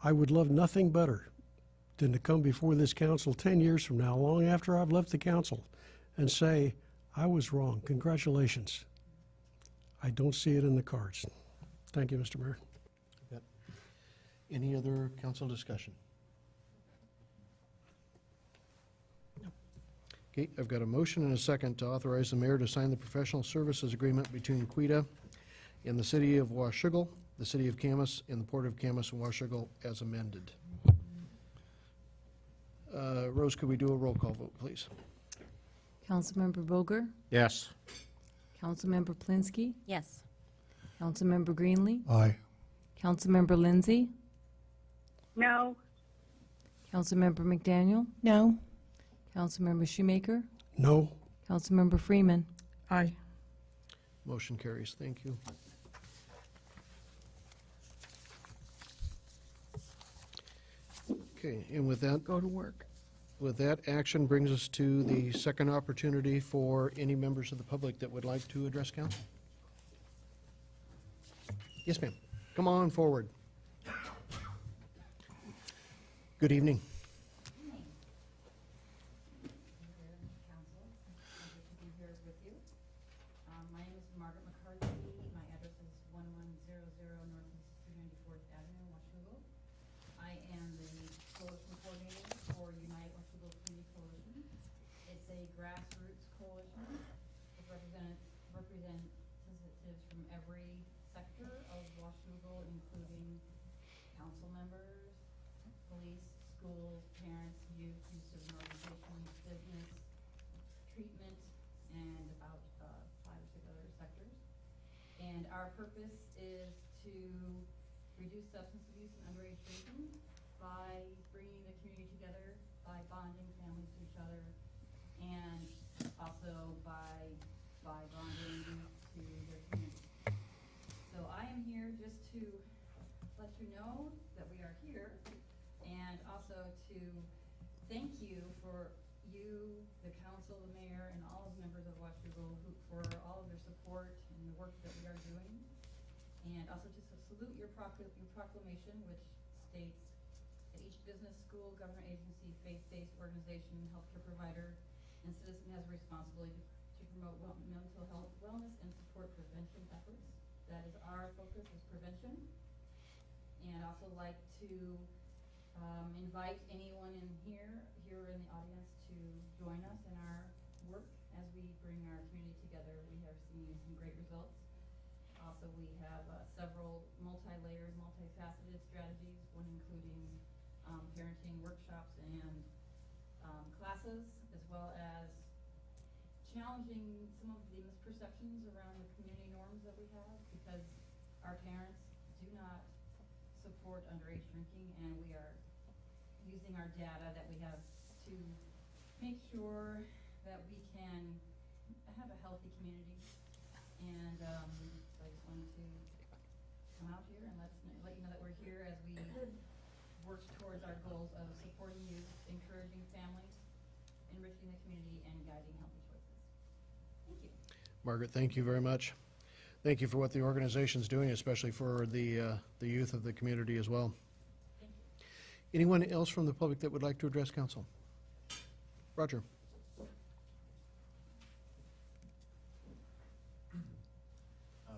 I would love nothing better than to come before this council 10 years from now, long after I've left the council, and say, I was wrong. Congratulations. I don't see it in the cards. Thank you, Mr. Mayor. Yep. Any other council discussion? Okay, I've got a motion and a second to authorize the mayor to sign the professional services agreement between Quita and the city of Washougal, the city of Camas, and the port of Camas and Washougal as amended. Rose, could we do a roll call vote, please? Councilmember Boger, Yes. Councilmember Plinsky, Yes. Councilmember Greenlee, Aye. Councilmember Lindsay, No. Councilmember McDaniel, No. Councilmember Shoemaker, No. Councilmember Freeman. Aye. Motion carries. Thank you. Okay, and with that, Go to work. with that, action brings us to the second opportunity for any members of the public that would like to address council. Yes, ma'am. Come on forward. Good evening. My name is Margaret McCarthy. My address is 1100 Northeast 294th Avenue, Washougal. I am the coalition coordinator for Unite Washougal Community Coalition. It's a grassroots coalition with representatives from every sector of Washougal, including council members, police, schools, parents, youth, use of organizations, business, treatment, and about 5 or 6 other sectors. And our purpose is to reduce substance abuse and underage drinking by bringing the community together, by bonding families to each other, and also by bonding youth to their community. So I am here just to let you know that we are here, and also to thank you for the council, the mayor, and all of the members of Washougal for all of their support and the work that we are doing. And also to salute your proclamation, which states that each business, school, government agency, faith-based organization, healthcare provider, and citizen has a responsibility to promote mental health, wellness, and support prevention efforts. That is our focus, is prevention. And I'd also like to invite anyone in here in the audience to join us in our work as we bring our community together. We have seen some great results. Also, we have several multi-layered, multifaceted strategies, one including parenting workshops and classes, as well as challenging some of the misperceptions around the community norms that we have, because our parents do not support underage drinking, and we are using our data that we have to make sure that we can have a healthy community. And so I just wanted to come out here and let you know that we're here as we work towards our goals of supporting youth, encouraging families, enriching the community, and guiding healthy choices. Thank you. Margaret, thank you very much. Thank you for what the organization's doing, especially for the youth of the community as well. Thank you. Anyone else from the public that would like to address council? Roger.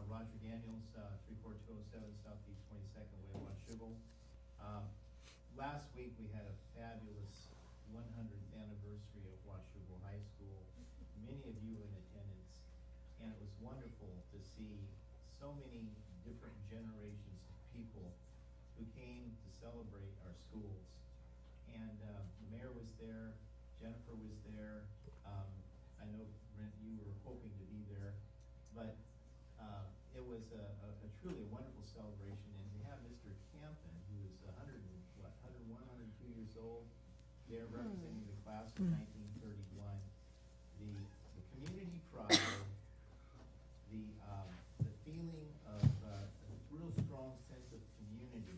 Roger Daniels, 34207 Southeast 22nd Way, Washougal. last week we had a fabulous 100th anniversary of Washougal High School. Many of you in attendance, and it was wonderful to see so many different generations of people who came to celebrate our schools. And the mayor was there, Jennifer was there. I know, Brent, you were hoping to be there, but it was a truly wonderful celebration. And to have Mr. Campton, who is 101, 102 years old, there representing the class of 1931, the community pride, the feeling of a real strong sense of community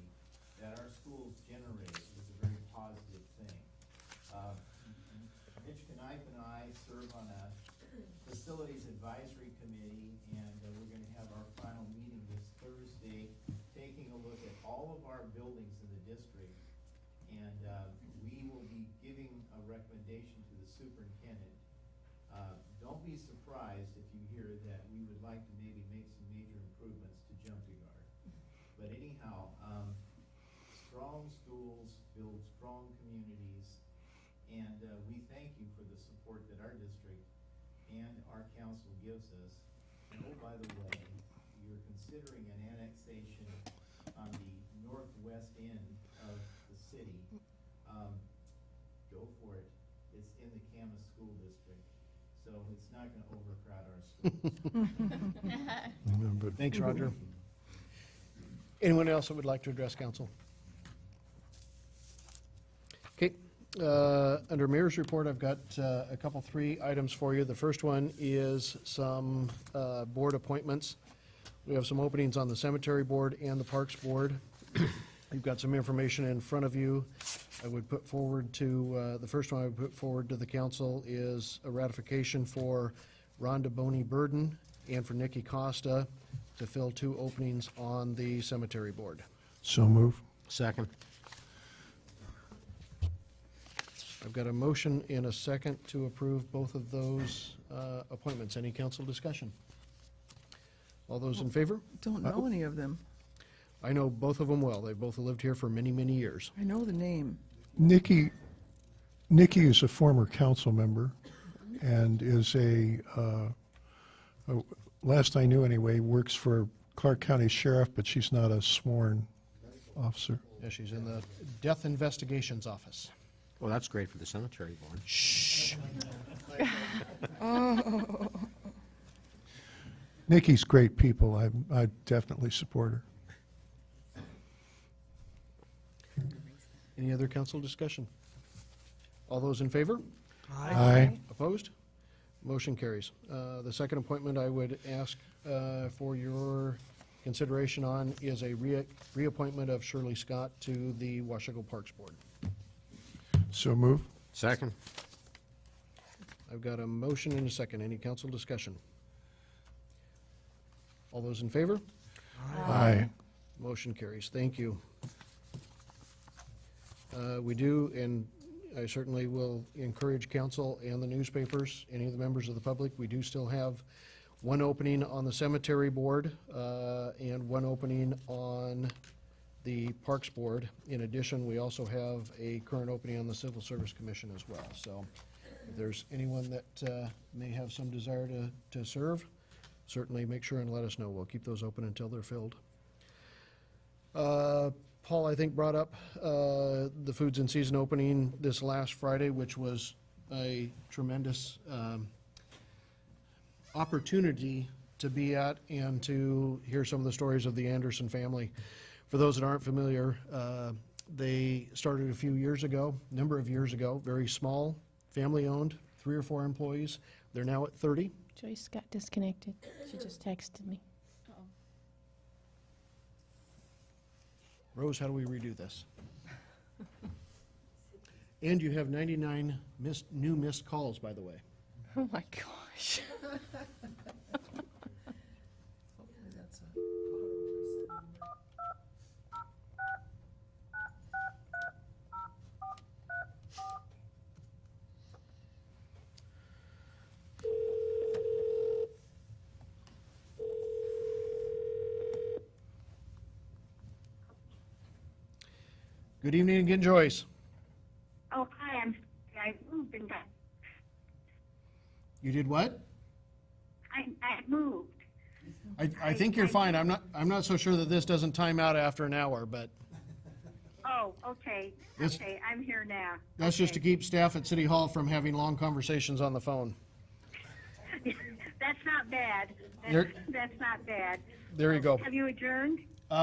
that our schools generate is a very positive thing. Mitch Knife and I serve on a facilities advisory committee, and we're going to have our final meeting this Thursday, taking a look at all of our buildings in the district, and we will be giving a recommendation to the superintendent. Don't be surprised if you hear that we would like to maybe make some major improvements to Jumping-Guard. But anyhow, strong schools build strong communities, and we thank you for the support that our district and our council gives us. And oh, by the way, you're considering an annexation on the northwest end of the city. Go for it. It's in the Camas School District, so it's not going to overcrowd our schools. Thanks, Roger. Anyone else that would like to address council? Okay. Under Mayor's report, I've got a couple, 3 items for you. The first one is some board appointments. We have some openings on the Cemetery Board and the Parks Board. You've got some information in front of you. I would put forward to, the first one I would put forward to the council is a ratification for Rhonda Boney Burden and for Nikki Costa to fill 2 openings on the Cemetery Board. So move. Second. I've got a motion and a second to approve both of those appointments. Any council discussion? All those in favor? Don't know any of them. I know both of them well. They've both lived here for many, many years. I know the name. Nikki is a former council member and is last I knew anyway, works for Clark County Sheriff, but she's not a sworn officer. Yeah, she's in the Death Investigations Office. Well, that's great for the cemetery board. Shh. Oh. Nikki's great people. I definitely support her. Any other council discussion? All those in favor? Aye. Opposed? Motion carries. The second appointment I would ask for your consideration on is a reappointment of Shirley Scott to the Washougal Parks Board. So move. Second. I've got a motion and a second. Any council discussion? All those in favor? Aye. Motion carries. Thank you. We do, and I certainly will encourage council and the newspapers, any of the members of the public, we do still have 1 opening on the Cemetery Board and 1 opening on the Parks Board. In addition, we also have a current opening on the Civil Service Commission as well. So if there's anyone that may have some desire to serve, certainly make sure and let us know. We'll keep those open until they're filled. Paul, I think, brought up the Foods in Season opening this last Friday, which was a tremendous opportunity to be at and to hear some of the stories of the Anderson family. For those that aren't familiar, they started a number of years ago, very small, family-owned, 3 or 4 employees. They're now at 30. Joyce got disconnected. She just texted me. Rose, how do we redo this? And you have 99 new missed calls, by the way. Oh my gosh. Hopefully that's a Good evening again, Joyce. Oh, hi, I moved and got, You did what? I moved. I think you're fine. I'm not so sure that this doesn't time out after an hour, but Oh, okay, It's- okay, I'm here now. that's just to keep staff at City Hall from having long conversations on the phone. That's not bad. You're- That's not bad. There you go. Have you adjourned?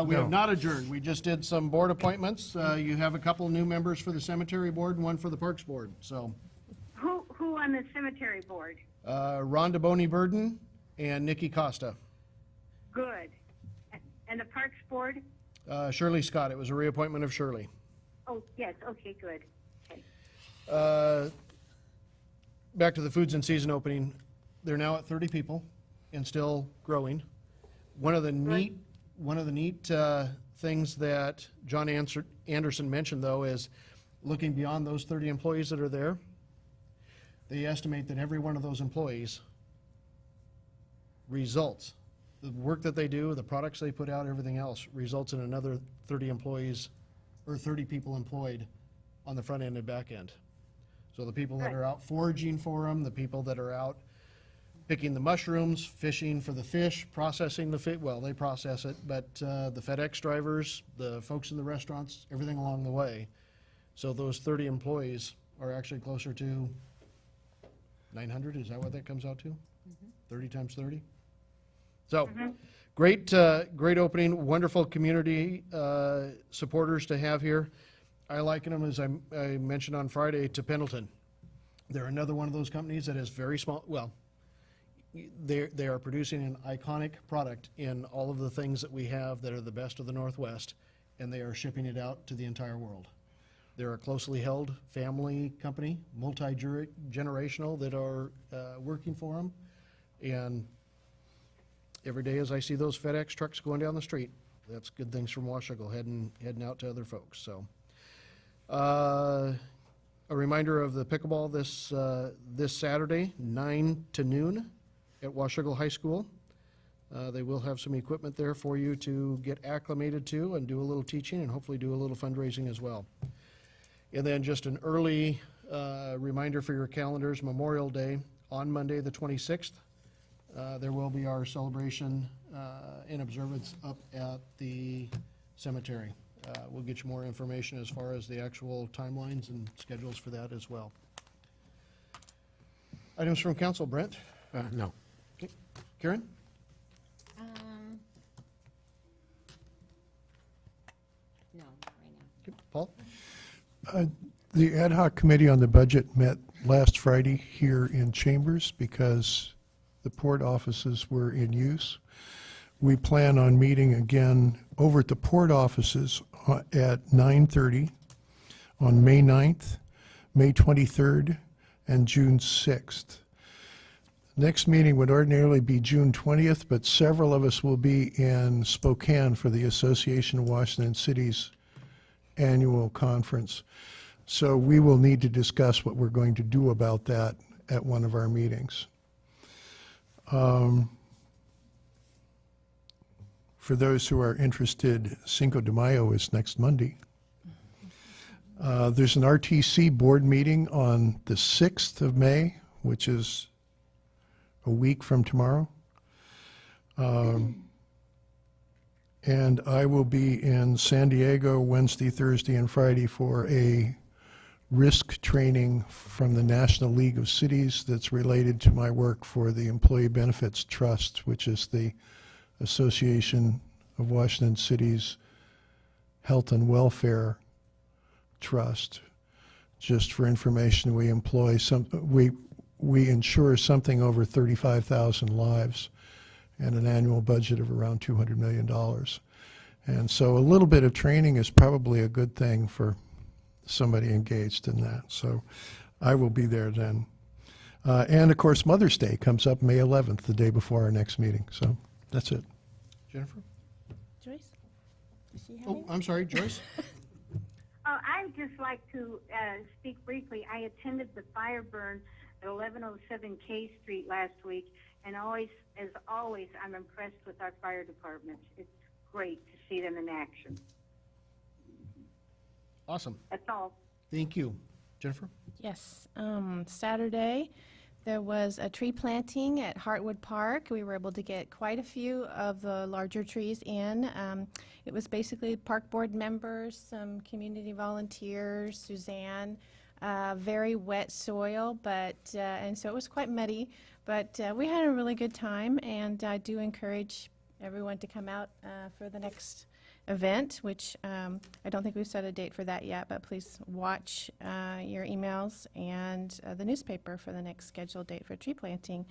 We have not adjourned. We just did some board appointments. You have a couple new members for the Cemetery Board and one for the Parks Board. So Who on the cemetery board? Rhonda Boney Burden and Nikki Costa. Good. And the parks board? Shirley Scott. It was a reappointment of Shirley. Oh, yes, okay, good. Okay. Back to the Foods and Season opening. They're now at 30 people and still growing. One of the neat things that John Anderson mentioned, though, is looking beyond those 30 employees that are there. They estimate that every one of those employees results, the work that they do, the products they put out, everything else, results in another 30 employees or 30 people employed on the front end and back end. So the people that are out foraging for them, the people that are out picking the mushrooms, fishing for the fish, processing the fish, well, they process it, but the FedEx drivers, the folks in the restaurants, everything along the way. So those 30 employees are actually closer to 900, is that what that comes out to? 30 times 30? So, great opening, wonderful community supporters to have here. I liken them, as I mentioned on Friday, to Pendleton. They're another one of those companies that is very small, well, they are producing an iconic product in all of the things that we have that are the best of the Northwest, and they are shipping it out to the entire world. They're a closely held family company, multi-generational, that are working for them. And every day as I see those FedEx trucks going down the street, that's good things from Washougal heading out to other folks. So, a reminder of the pickleball this Saturday, 9 to noon at Washougal High School. They will have some equipment there for you to get acclimated to and do a little teaching and hopefully do a little fundraising as well. And then just an early reminder for your calendars, Memorial Day on Monday the 26th. There will be our celebration and observance up at the cemetery. We'll get you more information as far as the actual timelines and schedules for that as well. Items from council, Brent? No. Okay. Karen? No, not right now. Okay. Paul? The ad hoc committee on the budget met last Friday here in Chambers because the port offices were in use. We plan on meeting again over at the port offices at 9:30 on May 9th, May 23rd, and June 6th. Next meeting would ordinarily be June 20th, but several of us will be in Spokane for the Association of Washington Cities annual conference. So we will need to discuss what we're going to do about that at one of our meetings. For those who are interested, Cinco de Mayo is next Monday. There's an RTC board meeting on the 6th of May, which is a week from tomorrow. And I will be in San Diego Wednesday, Thursday, and Friday for a risk training from the National League of Cities that's related to my work for the Employee Benefits Trust, which is the Association of Washington Cities Health and Welfare Trust. Just for information, we employ we insure something over 35,000 lives and an annual budget of around $200 million. And so a little bit of training is probably a good thing for somebody engaged in that. So I will be there then. And of course, Mother's Day comes up May 11th, the day before our next meeting. So that's it. Jennifer? Joyce? Does she have Oh, I'm sorry, Joyce? I'd just like to speak briefly. I attended the fire burn at 1107 K Street last week, and as always, I'm impressed with our fire department. It's great to see them in action. Awesome. That's all. Thank you. Jennifer? Yes, Saturday, there was a tree planting at Hartwood Park. We were able to get quite a few of the larger trees in. It was basically park board members, some community volunteers, Suzanne, very wet soil, but, and so it was quite muddy, but we had a really good time, and I do encourage everyone to come out for the next event, which I don't think we've set a date for that yet, but please watch your emails and the newspaper for the next scheduled date for tree planting.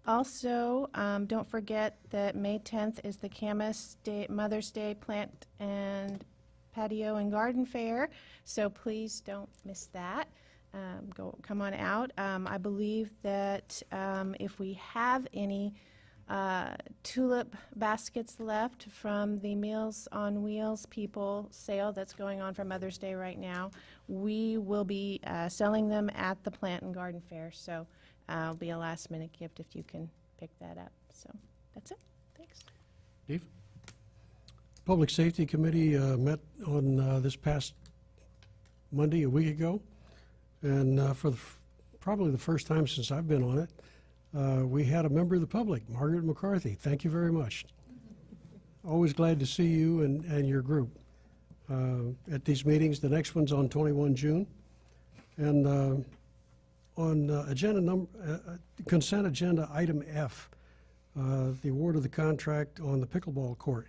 Also, don't forget that May 10th is the Camas Day, Mother's Day Plant and Patio and Garden Fair, so please don't miss that. Come on out. I believe that if we have any tulip baskets left from the Meals on Wheels people sale that's going on for Mother's Day right now, we will be selling them at the Plant and Garden Fair. So it'll be a last minute gift if you can pick that up. So that's it. Thanks. Dave? Public Safety Committee met on this past Monday, a week ago, and for probably the first time since I've been on it, we had a member of the public, Margaret McCarthy. Thank you very much. Always glad to see you and your group at these meetings. The next one's on 21 June. And on consent agenda item F, the award of the contract on the pickleball court.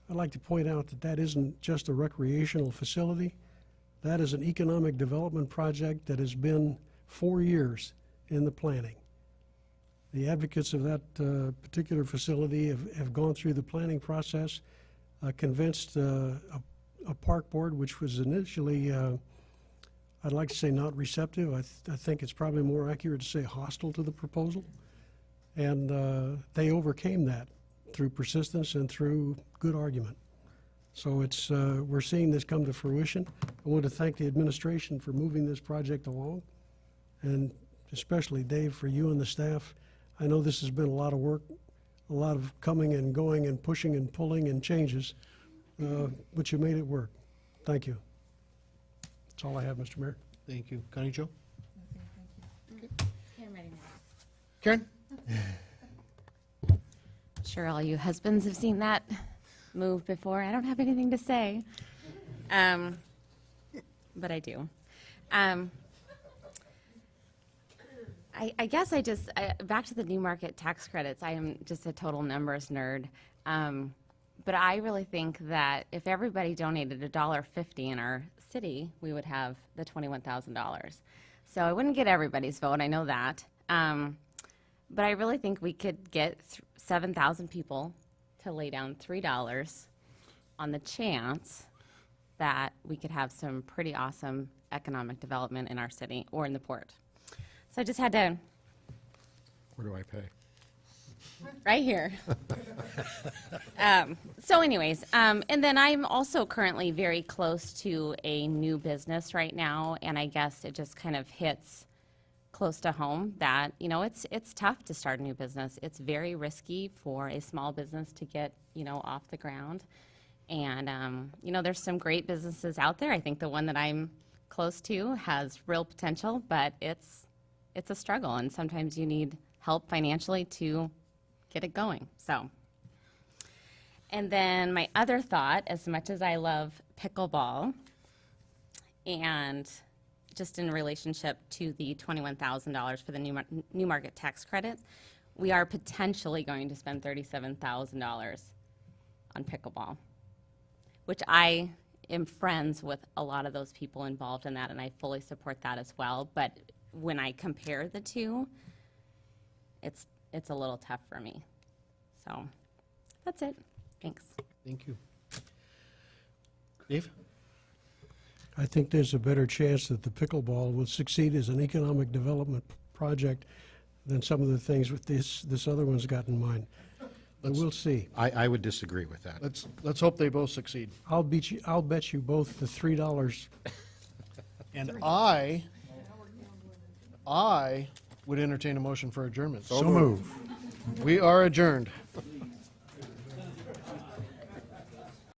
I'd like to point out that that isn't just a recreational facility. That is an economic development project that has been 4 years in the planning. The advocates of that particular facility have gone through the planning process, convinced a park board, which was initially, I'd like to say not receptive. I think it's probably more accurate to say hostile to the proposal. And they overcame that through persistence and through good argument. So it's, we're seeing this come to fruition. I want to thank the administration for moving this project along, and especially Dave, for you and the staff. I know this has been a lot of work, a lot of coming and going and pushing and pulling and changes, but you made it work. Thank you. That's all I have, Mr. Mayor. Thank you. Connie Jo? Okay, I'm ready now. Karen? Sure, all you husbands have seen that move before. I don't have anything to say, but I do. I guess back to the new market tax credits, I am just a total numbers nerd. But I really think that if everybody donated $1.50 in our city, we would have the $21,000. So I wouldn't get everybody's vote, I know that. But I really think we could get 7,000 people to lay down $3 on the chance that we could have some pretty awesome economic development in our city or in the port. So I just had to. Where do I pay? Right here. So anyways, and then I'm also currently very close to a new business right now, and I guess it just kind of hits close to home that, you know, it's tough to start a new business. It's very risky for a small business to get, you know, off the ground. And, you know, there's some great businesses out there. I think the one that I'm close to has real potential, but it's a struggle, and sometimes you need help financially to get it going. So, and then my other thought, as much as I love pickleball, and just in relationship to the $21,000 for the new market tax credits, we are potentially going to spend $37,000 on pickleball, which I am friends with a lot of those people involved in that, and I fully support that as well. But when I compare the two, it's a little tough for me. So that's it. Thanks. Thank you. Dave? I think there's a better chance that the pickleball will succeed as an economic development project than some of the things with this other one's got in mind. But we'll see. I would disagree with that. Let's hope they both succeed. I'll bet you both the $3. And I would entertain a motion for adjournment. So move. We are adjourned.